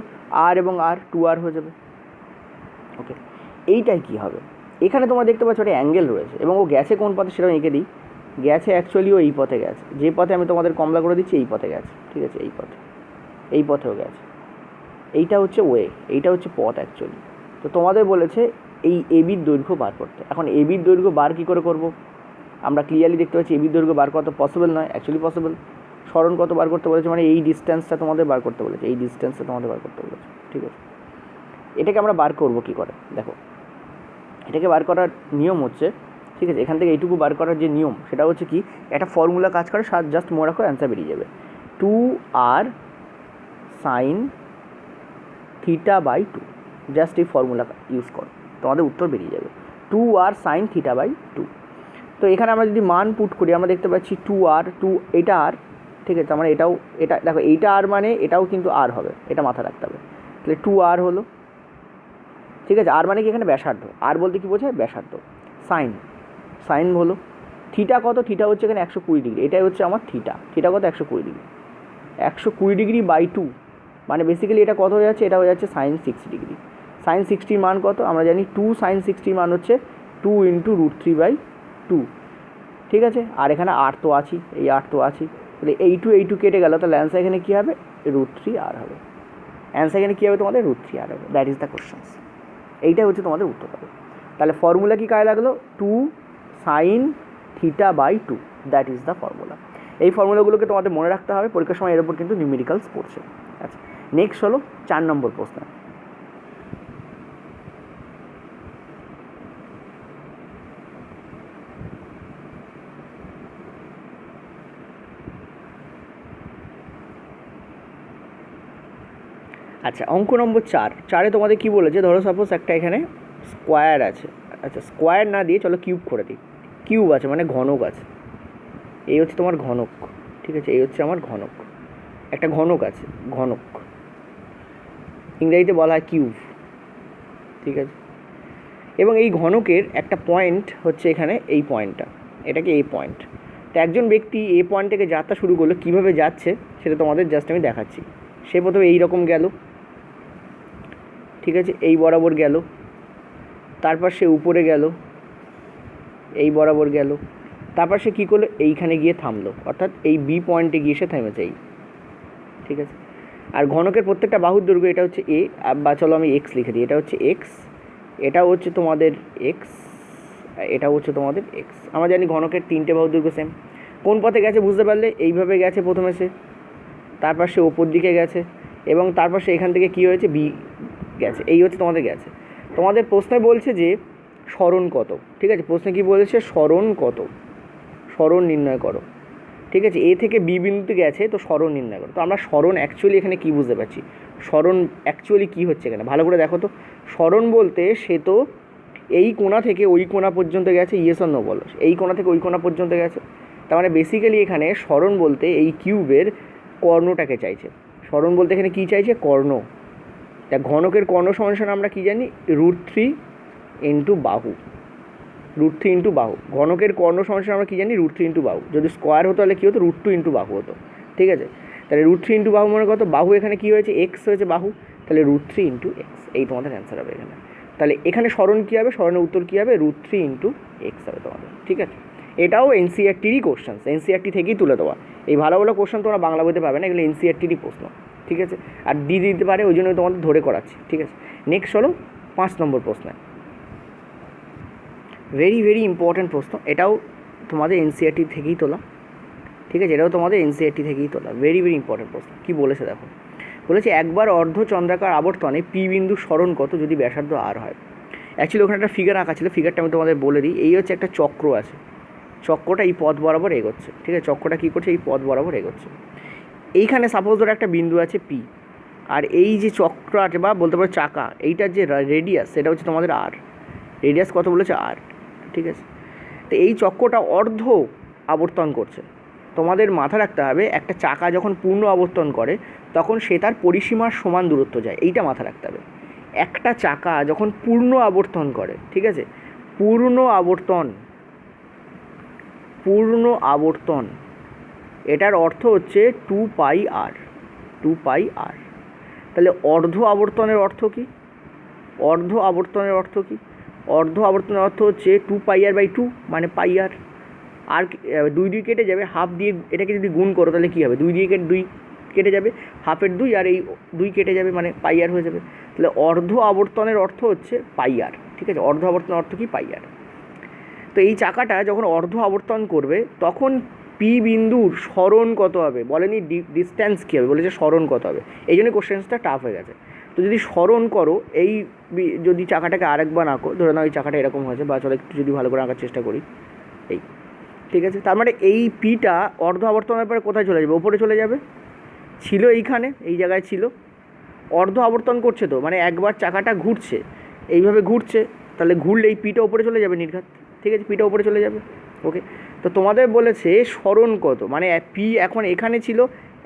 আর এবং আর 2r হয়ে যাবে। ওকে, এইটাই কী হবে, এখানে তোমরা দেখতে পাচ্ছ একটা অ্যাঙ্গেল রয়েছে এবং ও গেছে কোন পথে সেটা এঁকে দিই। গেছে অ্যাকচুয়ালি ও এই পথে গেছে, যে পথে আমি তোমাদের কমলা করে দিচ্ছি এই পথে গেছে, ঠিক আছে, এই পথেও গেছে। এইটা হচ্ছে ওয়ে, এইটা হচ্ছে পথ অ্যাকচুয়ালি। তো তোমাদের বলেছে এই এবির দৈর্ঘ্য বার করতে। এখন এবির দৈর্ঘ্য বার কী করে করব, আমরা ক্লিয়ারলি দেখতে পাচ্ছি এবির দৈর্ঘ্য বার করা তো পসিবল নয়, অ্যাকচুয়ালি পসিবল। সরণ কত বার করতে বলেছে, মানে এই ডিস্টেন্সটা তোমাদের বার করতে বলেছে, এই ডিস্টেন্সটা তোমাদের বার করতে বলেছে, ঠিক আছে। এটাকে আমরা বার করব কী করে, দেখো এটাকে বার করার নিয়ম হচ্ছে, ঠিক আছে, এখান থেকে এইটুকু বার করার যে নিয়ম সেটা হচ্ছে কি, একটা ফর্মুলা কাজ করে, জাস্ট মনে রাখো অ্যান্সার বেরিয়ে যাবে, 2r sin θ/2, জাস্ট এই ফর্মুলা ইউজ করো, তোমাদের উত্তর বেরিয়ে যাবে 2r sin θ/2। তো এখানে আমরা যদি মান পুট করি আমরা দেখতে পাচ্ছি 2r, এটা আর, ঠিক আছে, আমরা এটাও, এটা দেখো এইটা আর মানে এটাও কিন্তু আর হবে, এটা মাথায় রাখতে হবে। তাহলে 2r হলো, ঠিক আছে। আর মানে কি এখানে ব্যাসার্ধ, আর বলতে কি বোঝায়, ব্যাসার্ধ। সাইন হলো, থিটা কত, থিটা হচ্ছে এখানে 120 ডিগ্রি, এটাই হচ্ছে আমার থিটা কত 120 ডিগ্রি, 120 ডিগ্রি বাই 2, মানে বেসিক্যালি এটা কত হয়ে যাচ্ছে, এটা হয়ে যাচ্ছে sin 60 ডিগ্রি। sin 60 মান কত আমরা জানি, 2 sin 60 মান হচ্ছে 2 × √3/2, ঠিক আছে। আর এখানে আর তো আছি, এই আর তো আছি, তাহলে এই টু কেটে গেল, তাহলে অ্যান্সার এখানে কী হবে, √3r হবে। অ্যান্সার এখানে কী হবে তোমাদের, √3r হবে, দ্যাট ইজ দ্য কোশ্চেন্স। এইটাই হচ্ছে তোমাদের উত্তর হবে। তাহলে ফর্মুলা কি কাজে লাগলো, 2 sin θ/2, that is the formula. এই ফর্মুলাগুলোকে তোমাদের মনে রাখতে হবে, পরীক্ষার সময় এর উপর কিন্তু নিউমেরিক্যালস পড়ছে। আচ্ছা, নেক্সট হলো 4 নম্বর প্রশ্ন। আচ্ছা, অঙ্ক নম্বর 4 তোমাদের কি বলেছে, ধরো সাপোজ একটা এখানে স্কোয়ার আছে। আচ্ছা, স্কোয়ার না দিয়ে চলো কিউব করে দিই। কিউব আছে মানে ঘনক আছে, এই হচ্ছে তোমার ঘনক। ঠিক আছে, এই হচ্ছে আমার ঘনক, একটা ঘনক আছে, ঘনক ইংরেজিতে বলা হয় কিউব। ঠিক আছে, এবং এই ঘনকের একটা পয়েন্ট হচ্ছে এখানে এই পয়েন্টটা, এটাকে এই পয়েন্ট। তো একজন ব্যক্তি এই পয়েন্ট থেকে যাত্রা শুরু করলো, কীভাবে যাচ্ছে সেটা তোমাদের জাস্ট আমি দেখাচ্ছি। সে প্রথমে এই রকম গেল, ঠিক আছে, এই বরাবর গেল, তারপর সে উপরে গেল, এই বরাবর গেল, তারপর সে কী করলো, এইখানে গিয়ে থামলো, অর্থাৎ এই বি পয়েন্টে গিয়ে সে থেমেছে এই। ঠিক আছে, আর ঘনকের প্রত্যেকটা বাহুর দৈর্ঘ্য, এটা হচ্ছে এ, বা চলো আমি এক্স লিখে দিই, এটা হচ্ছে এক্স, এটা হচ্ছে তোমাদের এক্স, এটা হচ্ছে তোমাদের এক্স। আমরা জানি ঘনকের 3টে বাহুর দৈর্ঘ্য সেম। কোন পথে গেছে বুঝতে পারলে, এইভাবে গেছে প্রথমে সে, তারপর সে ওপর দিকে গেছে, এবং তারপর সে এখান থেকে কী হয়েছে, বি গেছে, এই হচ্ছে তোমাদের গেছে। তোমাদের প্রশ্নে বলছে যে সরণ কত। ঠিক আছে, প্রশ্নে কী বলেছে, সরণ কত, সরণ নির্ণয় করো। ঠিক আছে, এ থেকে বি বিন্দুতে গেছে, তো সরণ নির্ণয় করো। তো আমরা সরণ অ্যাকচুয়ালি এখানে কী বুঝতে পারছি, সরণ অ্যাকচুয়ালি কী হচ্ছে এখানে, ভালো করে দেখো তো। সরণ বলতে সে তো এই কোণা থেকে ওই কোণা পর্যন্ত গেছে, ইয়েস অর নো বলো, এই কোণা থেকে ওই কোণা পর্যন্ত গেছে। তার মানে বেসিক্যালি এখানে সরণ বলতে এই কিউবের কর্ণটাকে চাইছে। সরণ বলতে এখানে কী চাইছে, কর্ণ। তা ঘনকের কর্ণ সমান আমরা কী জানি, √3 ইন্টু বাহু, √3 ইন্টু বাহু। ঘনকের কর্ণ সমান আমরা কী জানি, √3 ইন্টু বাহু। যদি স্কোয়ার হতো তাহলে কী হতো, √2 ইন্টু বাহু হতো। ঠিক আছে, তাহলে √3 ইন্টু বাহু মানে কত, বাহু এখানে কী হয়েছে, এক্স হয়েছে বাহু, তাহলে √3 ইন্টু এক্স, এই তোমাদের অ্যান্সার হবে এখানে। তাহলে এখানে সরণ কী হবে, সরণের উত্তর কী হবে, √3 ইন্টু এক্স হবে তোমাদের। ঠিক আছে, এটাও এনসিইআরটিরই কোশ্চেন, এনসিইআরটি থেকেই তুলে দেওয়া। এই ভালো ভালো কোশ্চেন তোমরা বাংলা বইতে পাবে না, এগুলো এনসিইআরটিরই প্রশ্ন। ঠিক আছে, আর দিয়ে দিতে পারে, ওই জন্য তোমাদের ধরে করাচ্ছি। ঠিক আছে, নেক্সট হলো 5 নম্বর প্রশ্ন। ভেরি ভেরি ইম্পর্ট্যান্ট প্রশ্ন, এটাও তোমাদের এনসিইআরটি থেকেই তোলা। ঠিক আছে, এটাও তোমাদের এনসিইআরটি থেকেই তোলা, ভেরি ভেরি ইম্পর্ট্যান্ট প্রশ্ন। কী বলেছে দেখো, বলেছে একবার অর্ধচন্দ্রাকার আবর্তনে পি বিন্দু সরণ কত যদি ব্যাসার্ধ আর হয়। অ্যাকচুয়ালি ওখানে একটা ফিগার আঁকা ছিল, ফিগারটা আমি তোমাদের বলে দিই। এই হচ্ছে একটা চক্র আছে, চক্রটা এই পথ বরাবর এগোচ্ছে। ঠিক আছে, চক্রটা কী করছে, এই পথ বরাবর এগোচ্ছে। এইখানে সাপোজ ধরো একটা বিন্দু আছে পি, আর এই যে চক্র আছে বা বলতে পারো চাকা, এইটার যে রেডিয়াস সেটা হচ্ছে তোমাদের আর। রেডিয়াস কত বলেছে, আর। ঠিক আছে, তো এই চক্রটা অর্ধ আবর্তন করছে। তোমাদের মাথা রাখতে হবে, একটা চাকা যখন পূর্ণ আবর্তন করে তখন সে তার পরিসীমার সমান দূরত্ব যায়, এইটা মাথা রাখতে হবে। একটা চাকা যখন পূর্ণ আবর্তন করে, ঠিক আছে, পূর্ণ আবর্তন, এটার অর্থ হচ্ছে 2πr, 2πr। তাহলে অর্ধ আবর্তনের অর্থ কী, অর্ধ আবর্তনের অর্থ কী, অর্ধ আবর্তনের অর্থ হচ্ছে 2πr/2 মানে πr। আর 2 কেটে যাবে, হাফ দিয়ে এটাকে যদি গুণ করো তাহলে কী হবে, 2 দিয়ে 2 কেটে যাবে, হাফের 2 আর এই 2 কেটে যাবে, মানে πr হয়ে যাবে। তাহলে অর্ধ আবর্তনের অর্থ হচ্ছে πr। ঠিক আছে, অর্ধ আবর্তনের অর্থ কি, πr। তো এই চাকাটা যখন অর্ধ আবর্তন করবে তখন পি বিন্দুর সরণ কত হবে, বলেনি ডিস্ট্যান্স কী হবে, বলেছে সরণ কত হবে। এই জন্য কোশ্চেন্সটা টাফ হয়ে গেছে। তো যদি সরণ করো, এই যদি চাকাটাকে আরেকবার আঁকো, ধরে নাও এই চাকাটা এরকম হয়েছে, বা চলো একটু যদি ভালো করে আঁকার চেষ্টা করি, এই। ঠিক আছে, তার মানে এই পিটা অর্ধ আবর্তনের পরে কোথায় চলে যাবে, ওপরে চলে যাবে। ছিল এইখানে, এই জায়গায় ছিল, অর্ধ আবর্তন করছে, তো মানে একবার চাকাটা ঘুরছে, এইভাবে ঘুরছে, তাহলে ঘুরলে এই পিটা ওপরে চলে যাবে নির্ঘাত। ঠিক আছে, পিটা ওপরে চলে যাবে। ওকে, তো তোমাদের বলেছে সরণ কত, মানে পি এখন এখানে ছিল,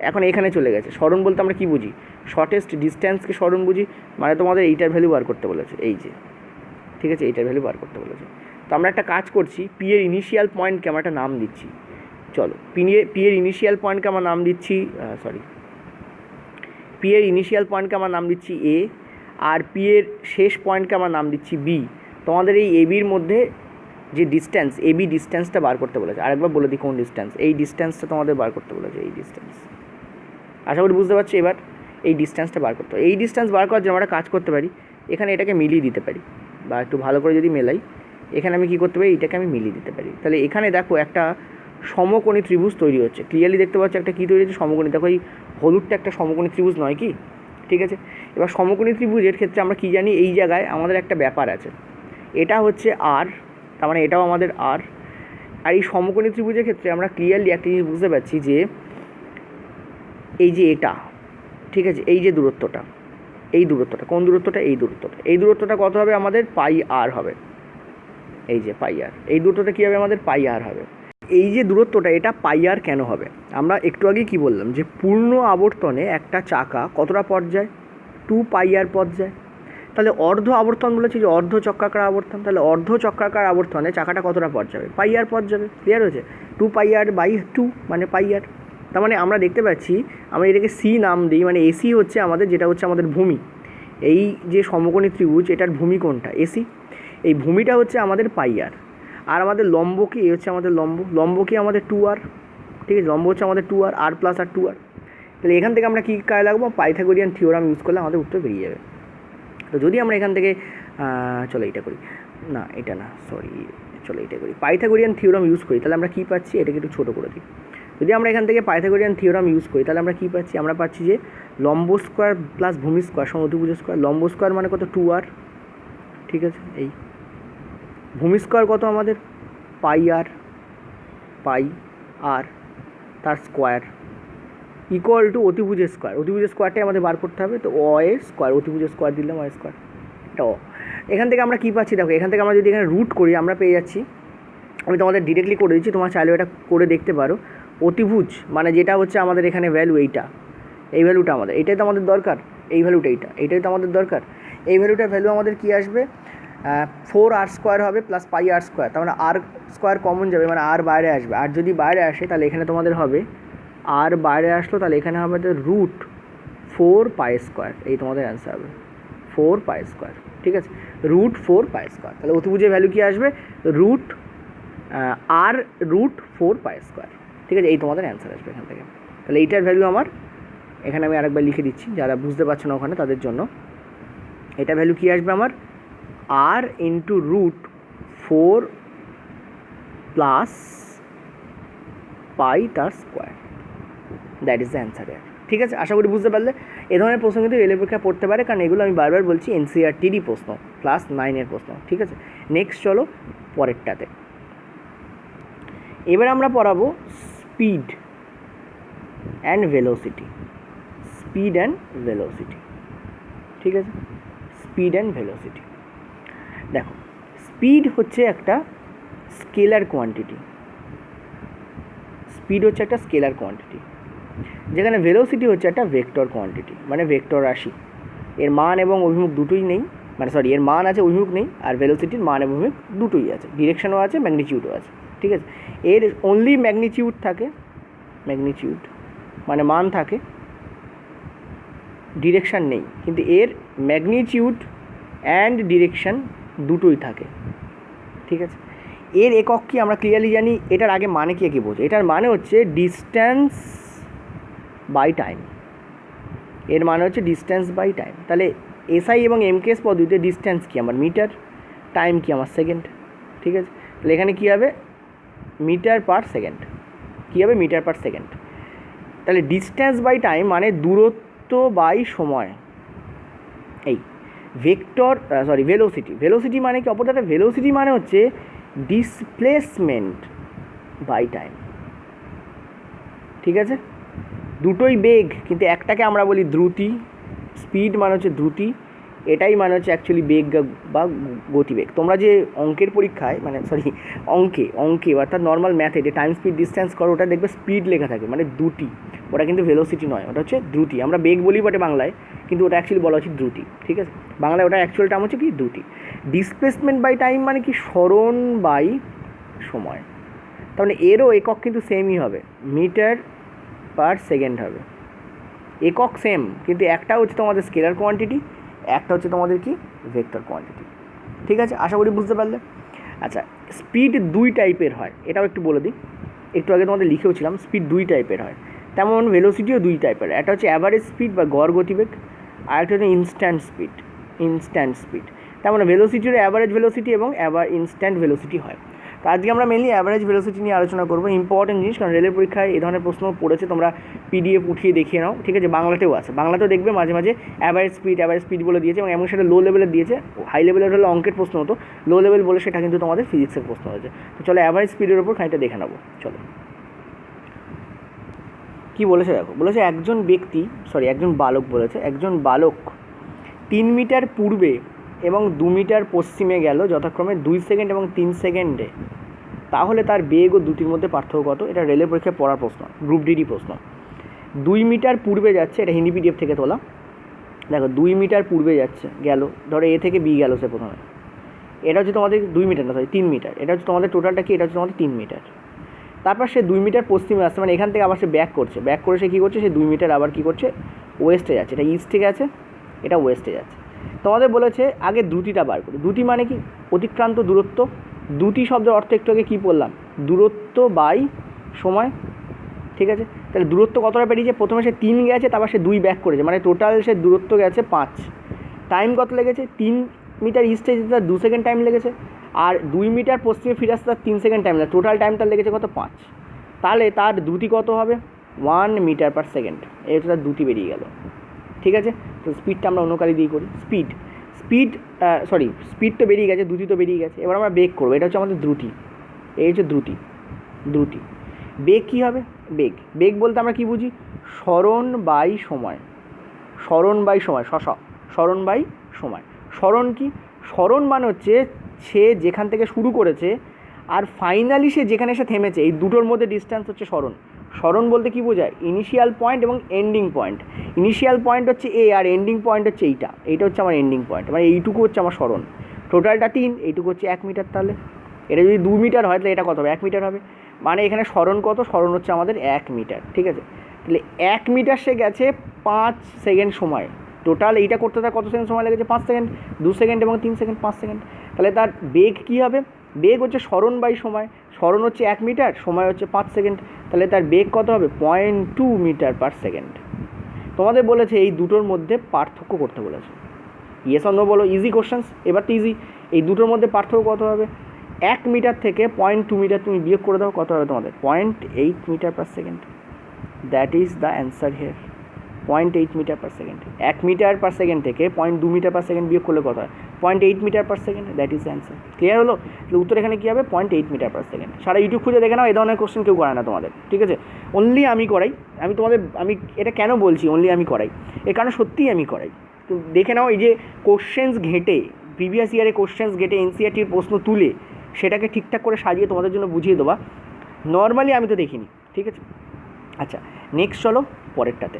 এখন এখানে চলে গেছে। সরণ বলতে আমরা কী বুঝি, শর্টেস্ট ডিস্ট্যান্সকে সরণ বুঝি, মানে তোমাদের এইটার ভ্যালু বার করতে বলেছে, এই যে। ঠিক আছে, এইটার ভ্যালু বার করতে বলেছে। তো আমরা একটা কাজ করছি, পি এর ইনিশিয়াল পয়েন্টকে আমরা একটা নাম দিচ্ছি। চলো, পি এর ইনিশিয়াল পয়েন্টকে আমরা নাম দিচ্ছি, পি এর ইনিশিয়াল পয়েন্টকে আমরা নাম দিচ্ছি এ, আর পি এর শেষ পয়েন্টকে আমরা নাম দিচ্ছি বি। তোমাদের এই এবির মধ্যে যে ডিস্ট্যান্স, এবি ডিস্ট্যান্সটা বার করতে বলেছে। আরেকবার বলে দিই কোন ডিস্ট্যান্স, এই ডিস্ট্যান্সটা তোমাদের বার করতে বলেছে, এই ডিস্ট্যান্স। আশা করি বুঝতে পারছি এবার, এই ডিস্ট্যান্সটা বার করতে হবে। এই ডিস্ট্যান্স বার করার জন্য আমরা কাজ করতে পারি, এখানে এটাকে মিলিয়ে দিতে পারি, বা একটু ভালো করে যদি মেলাই, এখানে আমি কী করতে পারি, এটাকে আমি মিলিয়ে দিতে পারি। তাহলে এখানে দেখো একটা সমকোণী ত্রিভুজ তৈরি হচ্ছে, ক্লিয়ারলি দেখতে পাচ্ছ একটা কী তৈরি হচ্ছে, সমকোণী। দেখো এই হলুদটা একটা সমকোণী ত্রিভুজ নয় কি, ঠিক আছে। এবার সমকোণী ত্রিভুজের ক্ষেত্রে আমরা কী জানি, এই জায়গায় আমাদের একটা ব্যাপার আছে, এটা হচ্ছে আর, তার মানে এটাও আমাদের আর। আর এই সমকোণী ত্রিভুজের ক্ষেত্রে আমরা ক্লিয়ারলি একটা জিনিস বুঝতে পারছি যে এই যে এটা, ঠিক আছে, এই যে দূরত্বটা, এই দূরত্বটা, কোন দূরত্বটা? এই দূরত্বটা। এই দূরত্বটা কত হবে আমাদের? পাই আর হবে। এই যে পাই আর, এই দূরত্বটা কী হবে আমাদের? পাই আর হবে। এই যে দূরত্বটা, এটা পাই আর কেন হবে? আমরা একটু আগে কি বললাম যে পূর্ণ আবর্তনে একটা চাকা কতটা পথ যায়? 2 পাই আর পথ যায়। তাহলে অর্ধ আবর্তন বলেছি যে অর্ধ চক্রাকার আবর্তন, তাহলে অর্ধ চক্রাকার আবর্তনে চাকাটা কতটা পথ যাবে? পাই আর পথ যাবে। ক্লিয়ার হয়েছে? 2 পাই আর বাই 2 মানে পাই আর। তার মানে আমরা দেখতে পাচ্ছি, আমরা এটাকে সি নাম দিই, মানে এসি হচ্ছে আমাদের, যেটা হচ্ছে আমাদের ভূমি। এই যে সমকোণী ত্রিভুজ, এটার ভূমি কোনটা? এসি। এই ভূমিটা হচ্ছে আমাদের পাই আর। আর আমাদের লম্ব কি? এ হচ্ছে আমাদের লম্ব। লম্ব কি আমাদের 2 আর। ঠিক আছে, লম্ব হচ্ছে আমাদের 2 আর, আর প্লাস আর 2 আর। তাহলে এখান থেকে আমরা কী কাজে লাগবো? পাইথাগোরিয়ান থিওরাম ইউজ করলে আমাদের উত্তর বেরিয়ে যাবে। তো যদি আমরা এখান থেকে চলো এইটা করি, না এটা না, সরি, চলো এইটা করি, পাইথাগোরিয়ান থিওরাম ইউজ করি, তাহলে আমরা কী পাচ্ছি? এটাকে একটু ছোটো করে দিই। যদি আমরা এখান থেকে পাইথাগোরিয়ান থিওরাম ইউজ করি, তাহলে আমরা কী পাচ্ছি? আমরা পাচ্ছি যে লম্ব স্কোয়ার প্লাস ভূমি স্কোয়ার সমান অতিভুজ স্কোয়ার। লম্ব স্কোয়ার মানে কত? 2 আর। ঠিক আছে, এই ভূমি স্কোয়ার কত আমাদের? পাই আর, পাই আর তার স্কোয়ার ইকুয়াল টু অতিভুজের স্কোয়ার। অতিভুজের স্কোয়ারটাই আমাদের বার করতে হবে। তো অ এর স্কোয়ার, অতিভুজের স্কোয়ার দিলাম অ স্কোয়ার, এটা অ। এখান থেকে আমরা কী পাচ্ছি? দেখো, এখান থেকে আমরা যদি এখানে রুট করি, আমরা পেয়ে যাচ্ছি, আমি তোমাদের ডিরেক্টলি করে দিচ্ছি, তোমার চাইলেও এটা করে দেখতে পারো। অতিভুজ মানে যেটা হচ্ছে আমাদের এখানে ভ্যালু, এইটা, এই ভ্যালুটা আমাদের, এইটাই তো আমাদের দরকার। এই ভ্যালুটা, এইটাই তো আমাদের দরকার। এই ভ্যালুটার ভ্যালু আমাদের কী আসবে? 4 আর স্কোয়ার হবে প্লাস পাই আর স্কোয়ার। তার মানে আর স্কোয়ার কমন যাবে, মানে আর বাইরে আসবে। আর যদি বাইরে আসে তাহলে এখানে তোমাদের হবে, আর বাইরে আসলো তাহলে এখানে হবে রুট 4 পাই স্কোয়ার। এই তোমাদের অ্যান্সার হবে 4 পাই স্কোয়ার। ঠিক আছে, রুট 4 পাই স্কোয়ার। তাহলে অতিভুজের ভ্যালু কী আসবে? রুট আর রুট 4 পাই স্কোয়ার। ঠিক আছে, এই তোমাদের অ্যান্সার আসবে এখান থেকে। তাহলে এইটার ভ্যালু আমার, এখানে আমি আরেকবার লিখে দিচ্ছি যারা বুঝতে পারছো না ওখানে তাদের জন্য। এটা ভ্যালু কী আসবে আমার? আর ইন্টু রুট 4 প্লাস পাই তার square, that is the answer. ঠিক আছে, আশা করি বুঝতে পারলে। এ ধরনের প্রশ্ন কিন্তু রেলের পরীক্ষা পড়তে পারে, কারণ এগুলো আমি বারবার বলছি এনসিইআরটিরই প্রশ্ন, ক্লাস 9-এর প্রশ্ন। ঠিক আছে, নেক্সট চলো পরেরটাতে। এবার আমরা পড়াবো speed and velocity. Speed and velocity. ঠিক আছে, স্পিড অ্যান্ড ভেলোসিটি। দেখো, স্পিড হচ্ছে একটা স্কেলার কোয়ান্টিটি। স্পিড হচ্ছে একটা স্কেলার কোয়ান্টিটি, যেখানে ভেলোসিটি হচ্ছে একটা ভেক্টর কোয়ান্টিটি, মানে ভেক্টর রাশি। এর মান এবং অভিমুখ দুটোই নেই, মানে সরি, এর মান আছে অভিমুখ নেই, আর ভেলোসিটির মান এবং অভিমুখ দুটোই আছে, ডিরেকশনও আছে, ম্যাগনিটিউডও আছে। ঠিক আছে, এর অনলি ম্যাগনিটিউড থাকে, ম্যাগনিটিউড মানে মান থাকে, ডিরেকশান নেই, কিন্তু এর ম্যাগনিটিউড অ্যান্ড ডিরেকশান দুটোই থাকে। ঠিক আছে, এর একক কি আমরা ক্লিয়ারলি জানি। এটার আগে মানে কি একে বোঝে? এটার মানে হচ্ছে ডিস্ট্যান্স বাই টাইম। এর মানে হচ্ছে ডিস্ট্যান্স বাই টাইম। তাহলে এসআই এবং এমকেএস পদ্ধতিতে ডিস্ট্যান্স কি আমার? মিটার, টাইম কি আমার? সেকেন্ড। ঠিক আছে, তাহলে এখানে কী হবে? Metre per second. কী হবে? Metre per second. তাহলে ডিস্ট্যান্স বাই টাইম মানে দূরত্ব বাই সময়। এই ভেক্টর, সরি, ভেলোসিটি। ভেলোসিটি মানে কি? অপরটা ভেলোসিটি মানে হচ্ছে ডিসপ্লেসমেন্ট বাই টাইম। ঠিক আছে, দুটোই বেগ, কিন্তু একটাকে আমরা বলি দ্রুতি। স্পিড মানে হচ্ছে দ্রুতি, এটাই মানে হচ্ছে অ্যাকচুয়ালি বেগ বা গতিবেগ। তোমরা যে অঙ্কের পরীক্ষায়, মানে সরি, অঙ্কে অর্থাৎ নর্মাল ম্যাথে যে টাইম স্পিড ডিস্ট্যান্স করো, ওটা দেখবে স্পিড লেখা থাকে, মানে দ্রুতি। ওটা কিন্তু ভেলোসিটি নয়, ওটা হচ্ছে দ্রুতি। আমরা বেগ বলি বটে বাংলায়, কিন্তু ওটা অ্যাকচুয়ালি বলা উচিত দ্রুতি। ঠিক আছে, বাংলায় ওটা অ্যাকচুয়াল টার্ম হচ্ছে কি? দ্রুতি। ডিসপ্লেসমেন্ট বাই টাইম মানে কি? সরণ বাই সময়। তার মানে এরও একক কিন্তু সেমই হবে, মিটার পার সেকেন্ড হবে। একক সেম, কিন্তু একটা হচ্ছে তোমাদের স্কেলার কোয়ান্টিটি, একটা হচ্ছে তোমাদের কি? Vector quantity. ঠিক আছে, আশা করি বুঝতে পারলে। আচ্ছা, স্পিড দুই টাইপের হয়, এটাও একটু বলে দিই। একটু আগে তোমাদের লিখেওছিলাম, স্পিড দুই টাইপের হয়, তেমন ভেলোসিটিও দুই টাইপের। একটা হচ্ছে অ্যাভারেজ স্পিড বা গড় গতিবেগ, আর একটা হচ্ছে ইনস্ট্যান্ট স্পিড। ইনস্ট্যান্ট স্পিড, তেমন ভেলোসিটির অ্যাভারেজ ভেলোসিটি এবং ইনস্ট্যান্ট ভেলোসিটি হয়। তো আজকে আমরা মেনলি অ্যাভারেজ ভেলোসিটি নিয়ে আলোচনা করবো। ইম্পর্টেন্ট জিনিস, কারণ রেলের পরীক্ষায় এই ধরনের প্রশ্ন পড়েছে, তোমরা পিডিএফ উঠিয়ে দেখিয়ে নাও। ঠিক আছে, বাংলাতেও আছে, বাংলাতেও দেখবে মাঝে মাঝে অ্যাভারেজ স্পিড বলে দিয়েছে, এবং এমন সেটা লো লেভেলের দিয়েছে। হাই লেভেলের হলে অঙ্কের প্রশ্ন হতো, লো লেভেল বলে সেটা কিন্তু তোমাদের ফিজিক্সের প্রশ্ন হয়েছে। তো চলো অ্যাভারেজ স্পিডের ওপর খানিকটা দেখে নেবো। চলো কী বলেছে দেখো, বলেছে একজন বালক বলেছে, একজন বালক 3 মিটার পূর্বে এবং 2 মিটার পশ্চিমে গেল যথাক্রমে 2 সেকেন্ড এবং 3 সেকেন্ডে, তাহলে তার বেগ ও দুটির মধ্যে পার্থক্য কত? এটা রেলের পরীক্ষায় পড়ার প্রশ্ন, গ্রুপ ডিডি প্রশ্ন। 2 মিটার পূর্বে যাচ্ছে, এটা হিন্দি পিডিএফ থেকে তোলা। দেখো 2 মিটার পূর্বে যাচ্ছে, গেল, ধরো এ থেকে বি গেল সে প্রথমে, এটা হচ্ছে তোমাদের 2 মিটার না, সরি 3 মিটার, এটা হচ্ছে তোমাদের টোটালটা কি, এটা হচ্ছে তোমাদের 3 মিটার। তারপর সে 2 মিটার পশ্চিমে আসছে, মানে এখান থেকে আবার সে ব্যাক করছে, ব্যাক করে সে কী করছে, সে 2 মিটার আবার কী করছে, ওয়েস্টে যাচ্ছে, এটা ইস্টে গেছে, এটা ওয়েস্টে যাচ্ছে। তোমাদের বলেছে আগে দ্রুতিটা বার করি। দ্রুতি মানে কি? অতিক্রান্ত দূরত্ব। দ্রুতি শব্দের অর্থ একটু আগে কী বললাম, দূরত্ব বাই সময়, ঠিক আছে? তাহলে দূরত্ব কতটা বেরিয়েছে, প্রথমে সে 3 গেছে, তারপর সে 2 ব্যাক করেছে, মানে টোটাল সে দূরত্ব গেছে 5। টাইম কত লেগেছে? 3 মিটার ইস্টে যেতে তার 2 সেকেন্ড টাইম লেগেছে, আর 2 মিটার পশ্চিমে ফিরে আসতে তার 3 সেকেন্ড টাইম লাগে, টোটাল টাইম তার লেগেছে কত? 5। তাহলে তার দ্রুতি কত হবে? 1 মিটার পার সেকেন্ড, এই হচ্ছে তার দ্রুতি বেরিয়ে গেল, ঠিক আছে? তো স্পিডটা আমরা অন্য কালি দিয়ে করি, স্পিড তো বেরিয়ে গেছে, দ্রুতি তো বেরিয়ে গেছে, এবার আমরা বেগ করবো, এটা হচ্ছে আমাদের দ্রুতি, এই হচ্ছে দ্রুতি। বেগ কী হবে? বেগ বলতে আমরা কী বুঝি? সরণ বাই সময়, সরণ বাই সময়। সরণ কি? সরণ মানে হচ্ছে সে যেখান থেকে শুরু করেছে আর ফাইনালি সে যেখানে এসে থেমেছে, এই দুটোর মধ্যে ডিস্ট্যান্স হচ্ছে সরণ। সরণ বলতে কী বোঝায়? ইনিশিয়াল পয়েন্ট এবং এন্ডিং পয়েন্ট। ইনিশিয়াল পয়েন্ট হচ্ছে এ, আর এন্ডিং পয়েন্ট হচ্ছে এইটা হচ্ছে আমার এন্ডিং পয়েন্ট, মানে এইটুকু হচ্ছে আমার সরণ। টোটালটা 3, এইটুকু হচ্ছে 1 মিটার। তাহলে এটা যদি 2 মিটার হয় তাহলে এটা কত হবে? 1 মিটার হবে। মানে এখানে সরণ কত? সরণ হচ্ছে আমাদের 1 মিটার, ঠিক আছে? তাহলে 1 মিটার সে গেছে 5 সেকেন্ড সময়। টোটাল এইটা করতে তার কত সেকেন্ড সময় লেগেছে? 5 সেকেন্ড। 2 সেকেন্ড এবং 3 সেকেন্ড, 5 সেকেন্ড। তাহলে তার বেগ কী হবে? বেগ হচ্ছে সরণ বাই সময়। সরণ হচ্ছে 1 মিটার, সময় হচ্ছে 5 সেকেন্ড। তাহলে তার বেগ কত হবে? 0.2 মিটার পার সেকেন্ড। তোমাদের বলেছে এই দুটোর মধ্যে পার্থক্য করতে বলেছে। ইয়েস অর নো বলো, ইজি কোশ্চেন্স, এবার তো ইজি। এই দুটোর মধ্যে পার্থক্য কত হবে? 1 মিটার থেকে 0.2 মিটার তুমি বিয়োগ করে দাও, কত হবে তোমাদের? 0.8 metre per second. That is the answer here, 0.8 metre per second. 1 metre per second থেকে 0.2 মিটার পার সেকেন্ড বিয়োগ করলে কত হয়? 0.8 metre per second. That is the answer. Clear হলো? তাহলে উত্তর এখানে কী হবে? 0.8 মিটার পার সেকেন্ড। সারা ইউটিউব খুঁজে দেখে নাও, এই ধরনের কোশ্চেন কেউ করায় না তোমাদের, ঠিক আছে? অনলি আমি করাই। আমি এটা কেন বলছি অনলি আমি করাই? এর কারণ সত্যিই আমি করাই। তো দেখে নাও, এই যে কোশ্চেন্স ঘেটে, প্রিভিয়াস ইয়ারে কোশ্চেন্স ঘেটে এনসিইআরটির প্রশ্ন তুলে সেটাকে ঠিকঠাক করে সাজিয়ে তোমাদের জন্য বুঝিয়ে দেওয়া, নর্মালি আমি তো দেখিনি, ঠিক আছে? আচ্ছা, নেক্সট চলো পরেরটাতে।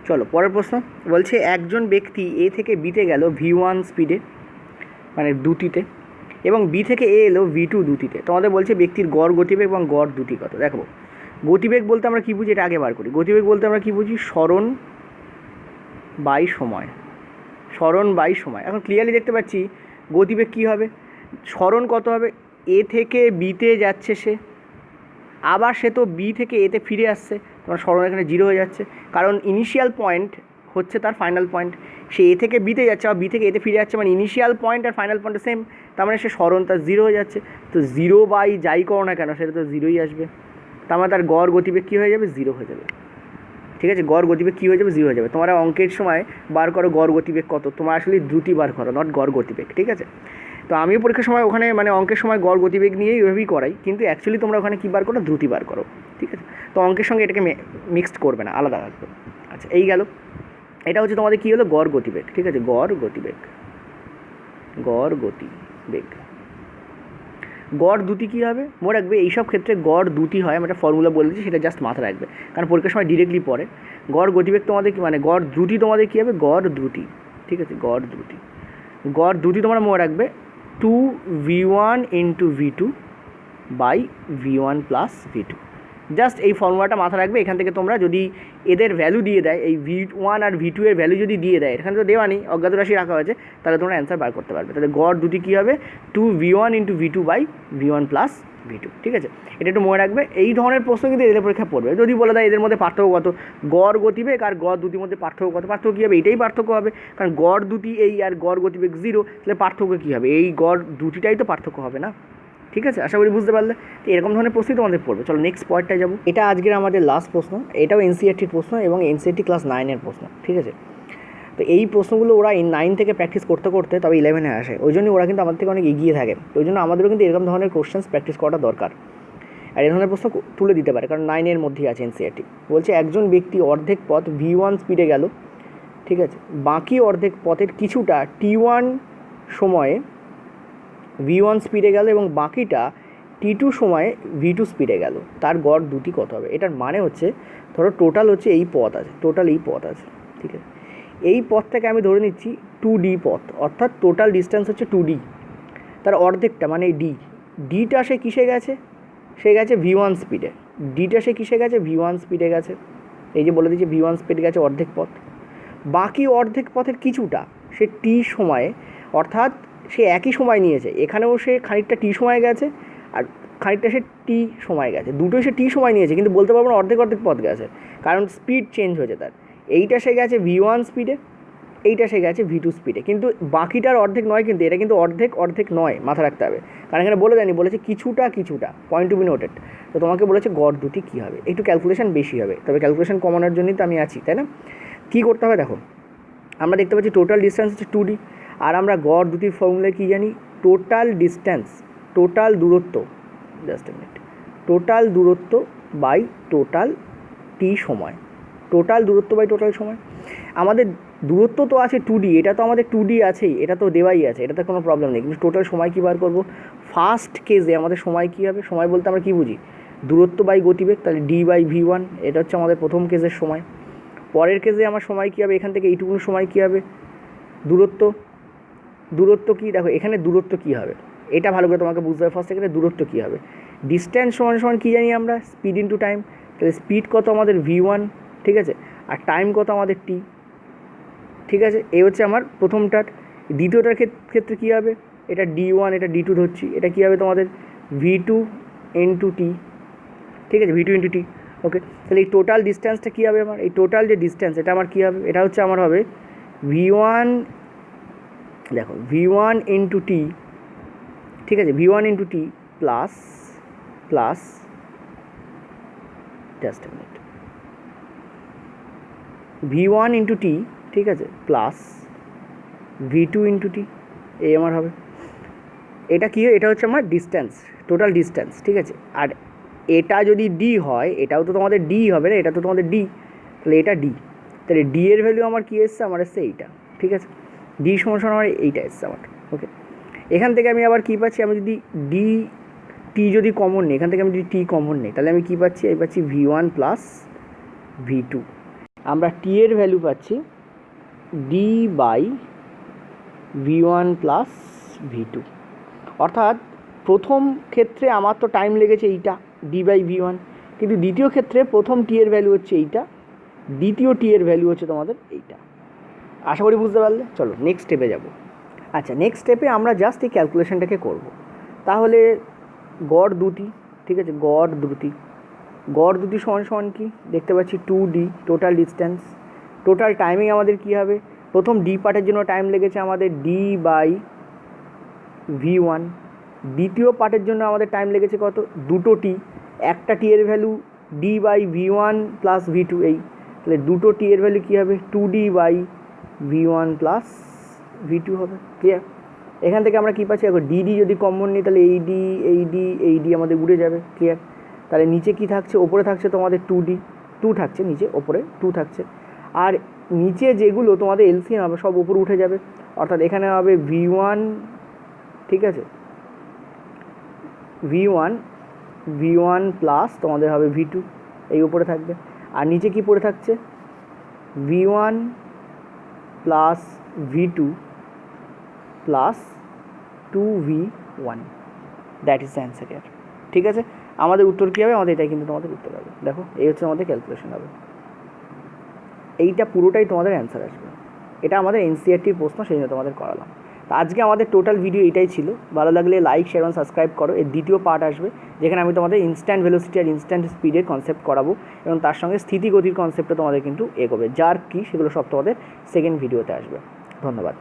চলো পরের প্রশ্ন বলছে, একজন ব্যক্তি এ থেকে বিতে গেল V1 স্পিডে, মানে দ্রুতিতে, এবং বি থেকে এ এলো V2 দ্রুতিতে। তোমাদের বলছে ব্যক্তির গড় গতিবেগ এবং গড় দ্রুতি কত। দেখো, গতিবেগ বলতে আমরা কী বুঝি, এটা আগে বার করি। গতিবেগ বলতে আমরা কী বুঝি? সরণ বাই সময়। এখন ক্লিয়ারলি দেখতে পাচ্ছি গতিবেগ কী হবে, সরণ কত হবে? এ থেকে বিতে যাচ্ছে সে, আবার সে তো বি থেকে এতে ফিরে আসছে, তোমার সরণ এখানে 0 হয়ে যাচ্ছে, কারণ ইনিশিয়াল পয়েন্ট হচ্ছে তার ফাইনাল পয়েন্ট। সে এ থেকে বিতে যাচ্ছে আর বি থেকে এতে ফিরে যাচ্ছে, মানে ইনিশিয়াল পয়েন্ট আর ফাইনাল পয়েন্ট সেম, তার মানে সে সরণ তার 0 হয়ে যাচ্ছে। তো 0 বাই যাই করো না কেন সেটা তো 0ই আসবে, তার মানে তার গড় গতিবেগ কী হয়ে যাবে? 0 হয়ে যাবে, ঠিক আছে? গড় গতিবেগ কী হয়ে যাবে? 0 হয়ে যাবে। তোমরা অঙ্কের সময় বার করো গড় গতিবেগ কত, তোমার আসলে দ্রুতি বার করো, নট গড় গতিবেগ, ঠিক আছে? তো আমিও পরীক্ষার সময় ওখানে মানে অঙ্কের সময় গড় গতিবেগ নিয়েই ওইভাবেই করাই, কিন্তু অ্যাকচুয়ালি তোমরা ওখানে কী বার করো? দ্রুতি বার করো, ঠিক আছে? তো অঙ্কের সঙ্গে এটাকে মিক্সড করবে না, আলাদা রাখবে। আচ্ছা, এই গেল। এটা হচ্ছে তোমাদের কী হলো? গড় গতিবেগ, ঠিক আছে? গড় গতিবেগ। গড় দ্রুতি কী হবে? মনে রাখবে এইসব ক্ষেত্রে গড় দ্রুতি হয়, আমি একটা ফর্মুলা বলে দিচ্ছি, সেটা জাস্ট মাথায় রাখবে, কারণ পরীক্ষার সময় ডিরেক্টলি পড়ে। গড় গতিবেগ তোমাদের কি মানে গড় দ্রুতি তোমাদের কী হবে? গড় দ্রুতি, ঠিক আছে? গড় দ্রুতি তোমরা মনে রাখবে 2v1 × v2 by v1 plus v2। Just এই ফর্মুলাটা মাথা রাখবে। এখান থেকে তোমরা যদি এদের ভ্যালু দিয়ে দেয়, এই v1 আর v2 এর ভ্যালু যদি দিয়ে দেয়, এখানে তো দেওয়া নেই, অজ্ঞাত রাশি রাখা হয়েছে, তাহলে তোমরা অ্যান্সার বার করতে পারবে। তাহলে গড় দ্রুতি কী হবে? 2v1 × v2 by v1 plus v2, ঠিক আছে? এটা একটু মনে রাখবে। এই ধরনের প্রশ্ন কিন্তু এদের পরীক্ষা পড়বে। যদি বলে দেয় এদের মধ্যে পার্থক্য কত, গড় গতিবেগ আর গড় দ্রুতির মধ্যে পার্থক্য কত, পার্থক্য কী হবে? এটাই পার্থক্য হবে, কারণ গড় দ্রুতি এই আর গড় গতিবেগ 0, তাহলে পার্থক্য কী হবে? এই গড় দ্রুতিটাই তো পার্থক্য হবে না, ঠিক আছে? আশা করি বুঝতে পারলে। তো এরকম ধরনের প্রশ্নই তোমাদের পড়বে। চলো নেক্সট পয়েন্টটায় যাবো। এটা আজকের আমাদের লাস্ট প্রশ্ন, এটাও এনসিইআরটির প্রশ্ন এবং এনসিইআরটি ক্লাস 9-এর প্রশ্ন, ঠিক আছে? তো এই প্রশ্নগুলো ওরা 9 থেকে প্র্যাকটিস করতে করতে তবে 11-এ আসে, ওই জন্যই ওরা কিন্তু আমাদের থেকে অনেক এগিয়ে থাকে। ওই জন্য আমাদেরও কিন্তু এরকম ধরনের কোশ্চেন্স প্র্যাকটিস করাটা দরকার, আর এই ধরনের প্রশ্ন তুলে দিতে পারে, কারণ 9-এর মধ্যেই আছে এনসিইআরটি। বলছে একজন ব্যক্তি অর্ধেক পথ V1 স্পিডে গেল ঠিক আছে, বাকি অর্ধেক পথের কিছুটা t1 সময়ে v1 স্পিডে গেল এবং বাকিটা t2 সময়ে v2 স্পিডে গেল, তার গড় দুটি কত হবে? এটার মানে হচ্ছে ধরো টোটাল হচ্ছে এই পথ আছে, টোটাল এই পথ আছে, ঠিক আছে, এই পথটাকে আমি ধরে নিচ্ছি 2D পথ, অর্থাৎ টোটাল ডিস্টেন্স হচ্ছে 2D, তার অর্ধেকটা মানে ডিটা সে কিসে গেছে? সে গেছে v1 স্পিডে, ডিটা সে কিসে গেছে? v1 স্পিডে গেছে, এই যে বলে দিচ্ছি v1 স্পিডে গেছে অর্ধেক পথ। বাকি অর্ধেক পথের কিছুটা সে t সময়ে, অর্থাৎ সে একই সময় নিয়েছে, এখানেও সে খানিকটা t সময় গেছে আর খানিকটা সে t সময় গেছে, দুটোই সে t সময় নিয়েছে, কিন্তু বলতে পারবো না অর্ধেক পথ গেছে, কারণ স্পিড চেঞ্জ হয়েছে তার। এইটা সে গেছে v1 স্পিডে, এইটা সে গেছে v2 স্পিডে, কিন্তু বাকিটার অর্ধেক নয়, কিন্তু এটা কিন্তু অর্ধেক নয়, মাথা রাখতে হবে, কারণ এখানে বলে দেয়নি, বলেছে কিছুটা, পয়েন্ট টু বি নোটেড। তো তোমাকে বলেছে গড় দুটি কী হবে, একটু ক্যালকুলেশন বেশি হবে, তবে ক্যালকুলেশন কমানোর জন্যই তো আমি আছি, তাই না? কী করতে হবে দেখো, আমরা দেখতে পাচ্ছি টোটাল ডিস্টেন্স হচ্ছে 2D, আর আমরা গড় দুটির ফর্মুলায় কী জানি? টোটাল ডিস্টেন্স, টোটাল দূরত্ব, জাস্ট এ মিনিট, টোটাল দূরত্ব বাই টোটাল টি সময়, টোটাল দূরত্ব বাই টোটাল সময়। আমাদের দূরত্ব তো আছে 2D, এটা তো আমাদের 2D আছেই, এটা তো দেওয়াই আছে, এটাতে কোনো প্রবলেম নেই, কিন্তু টোটাল সময় কী বার করবো? ফার্স্ট কেসে আমাদের সময় কী হবে? সময় বলতে আমরা কী বুঝি? দূরত্ব বাই গতিবেগ, তাহলে d/v1, এটা হচ্ছে আমাদের প্রথম কেসের সময়। পরের কেসে আমার সময় কী হবে? এখান থেকে এইটুকুন সময় কী হবে? দূরত্ব কী? দেখো এখানে দূরত্ব কী হবে, এটা ভালো করে তোমাকে বুঝতে হবে। ফার্স্ট এখানে দূরত্ব কী হবে? ডিস্ট্যান্স সমান কী জানি আমরা? স্পিড ইন্টু টাইম, তাহলে স্পিড কত আমাদের v1, ঠিক আছে, আর টাইম কত আমাদের t, ঠিক আছে, এই হচ্ছে আমার প্রথমটার। দ্বিতীয়টার ক্ষেত্রে কী হবে? এটা d1, এটা d2 ধরছি, এটা কী হবে তোমাদের? v2 ইন্টু t, ঠিক আছে, v2 ইন্টু t, ওকে। তাহলে এই টোটাল ডিস্ট্যান্সটা কী হবে আমার? এই টোটাল যে ডিস্ট্যান্স, এটা আমার কী হবে? এটা হচ্ছে আমার হবে v1, দেখো v1 ইন্টু t, ঠিক আছে, v1 into t plus just a minute, v1 into t, ঠিক আছে, প্লাস v2 ইন্টু t, এই আমার হবে। এটা কী হয়? এটা হচ্ছে আমার ডিস্ট্যান্স, টোটাল ডিস্ট্যান্স, ঠিক আছে। আর এটা যদি d হয়, এটাও তো তোমাদের d হবে না, এটা তো তোমাদের d, তাহলে এটা d, তাহলে d এর ভ্যালু আমার কী এসছে? আমার এসছে এইটা, ঠিক আছে, d সমান আমার এইটা এসছে আমার, ওকে। এখান থেকে আমি আবার কী পাচ্ছি? আমি যদি t যদি কমন নিই, এখান থেকে আমি যদি t কমন নিই, তাহলে আমি কী পাচ্ছি? এই পাচ্ছি v1 প্লাস v2, আমরা t এর ভ্যালু পাচ্ছি d/v1 প্লাস v2, অর্থাৎ প্রথম ক্ষেত্রে আমার তো টাইম লেগেছে এইটা d/v1, কিন্তু দ্বিতীয় ক্ষেত্রে প্রথম t এর ভ্যালু হচ্ছে এইটা, দ্বিতীয় t এর ভ্যালু হচ্ছে তোমাদের এইটা। আশা করি বুঝতে পারলে। চলো নেক্সট স্টেপে যাব। আচ্ছা, নেক্সট স্টেপে আমরা জাস্ট এই ক্যালকুলেশনটাকে করব। তাহলে গড় দুটি, ঠিক আছে, গড় দুটি সমান কি? দেখতে পাচ্ছি 2D total distance, total timing আমাদের কী হবে? প্রথম d পার্টের জন্য টাইম লেগেছে আমাদের d/v1, দ্বিতীয় পার্টের জন্য আমাদের টাইম লেগেছে কত? দুটো t, একটা t এর ভ্যালু d/v1 প্লাস v2, এই, তাহলে দুটো t এর ভ্যালু কী হবে? 2d/v1 প্লাস v2 হবে, ক্লিয়ার? এখান থেকে আমরা কী পাচ্ছি? এখন dd যদি কমন নিই, তাহলে এই d আমাদের উড়ে যাবে, ক্লিয়ার? তাহলে নিচে কি থাকছে? ওপরে থাকছে তোমাদের 2 থাকছে নিচে, ওপরে 2 থাকছে, আর নিচে যেগুলো তোমাদের এলসিএম হবে সব ওপরে উঠে যাবে, অর্থাৎ এখানে হবে v1, ঠিক আছে, v1 প্লাস তোমাদের হবে v2, এই উপরে থাকবে, আর নিচে কি পড়ে থাকছে? v1 plus v2 plus 2v1, that is the answer ইয়ার, ঠিক আছে? আমাদের উত্তর কী হবে? আমাদের এটাই কিন্তু তোমাদের উত্তর হবে। দেখো এই হচ্ছে আমাদের ক্যালকুলেশন হবে, এইটা পুরোটাই তোমাদের অ্যান্সার আসবে। এটা আমাদের এনসিইআরটির প্রশ্ন, সেই জন্য তোমাদের করালাম। তো আজকে আমাদের টোটাল ভিডিও এটাই ছিল। ভালো লাগলে লাইক, শেয়ার এবং সাবস্ক্রাইব করো। এর দ্বিতীয় পার্ট আসবে, যেখানে আমি তোমাদের ইনস্ট্যান্ট ভেলোসিটি আর ইনস্ট্যান্ট স্পিডের কনসেপ্ট করাবো, এবং তার সঙ্গে স্থিতিগতির কনসেপ্টটা তোমাদের কিন্তু এগোবে, যার কি সেগুলো সব তোমাদের সেকেন্ড ভিডিওতে আসবে। ধন্যবাদ।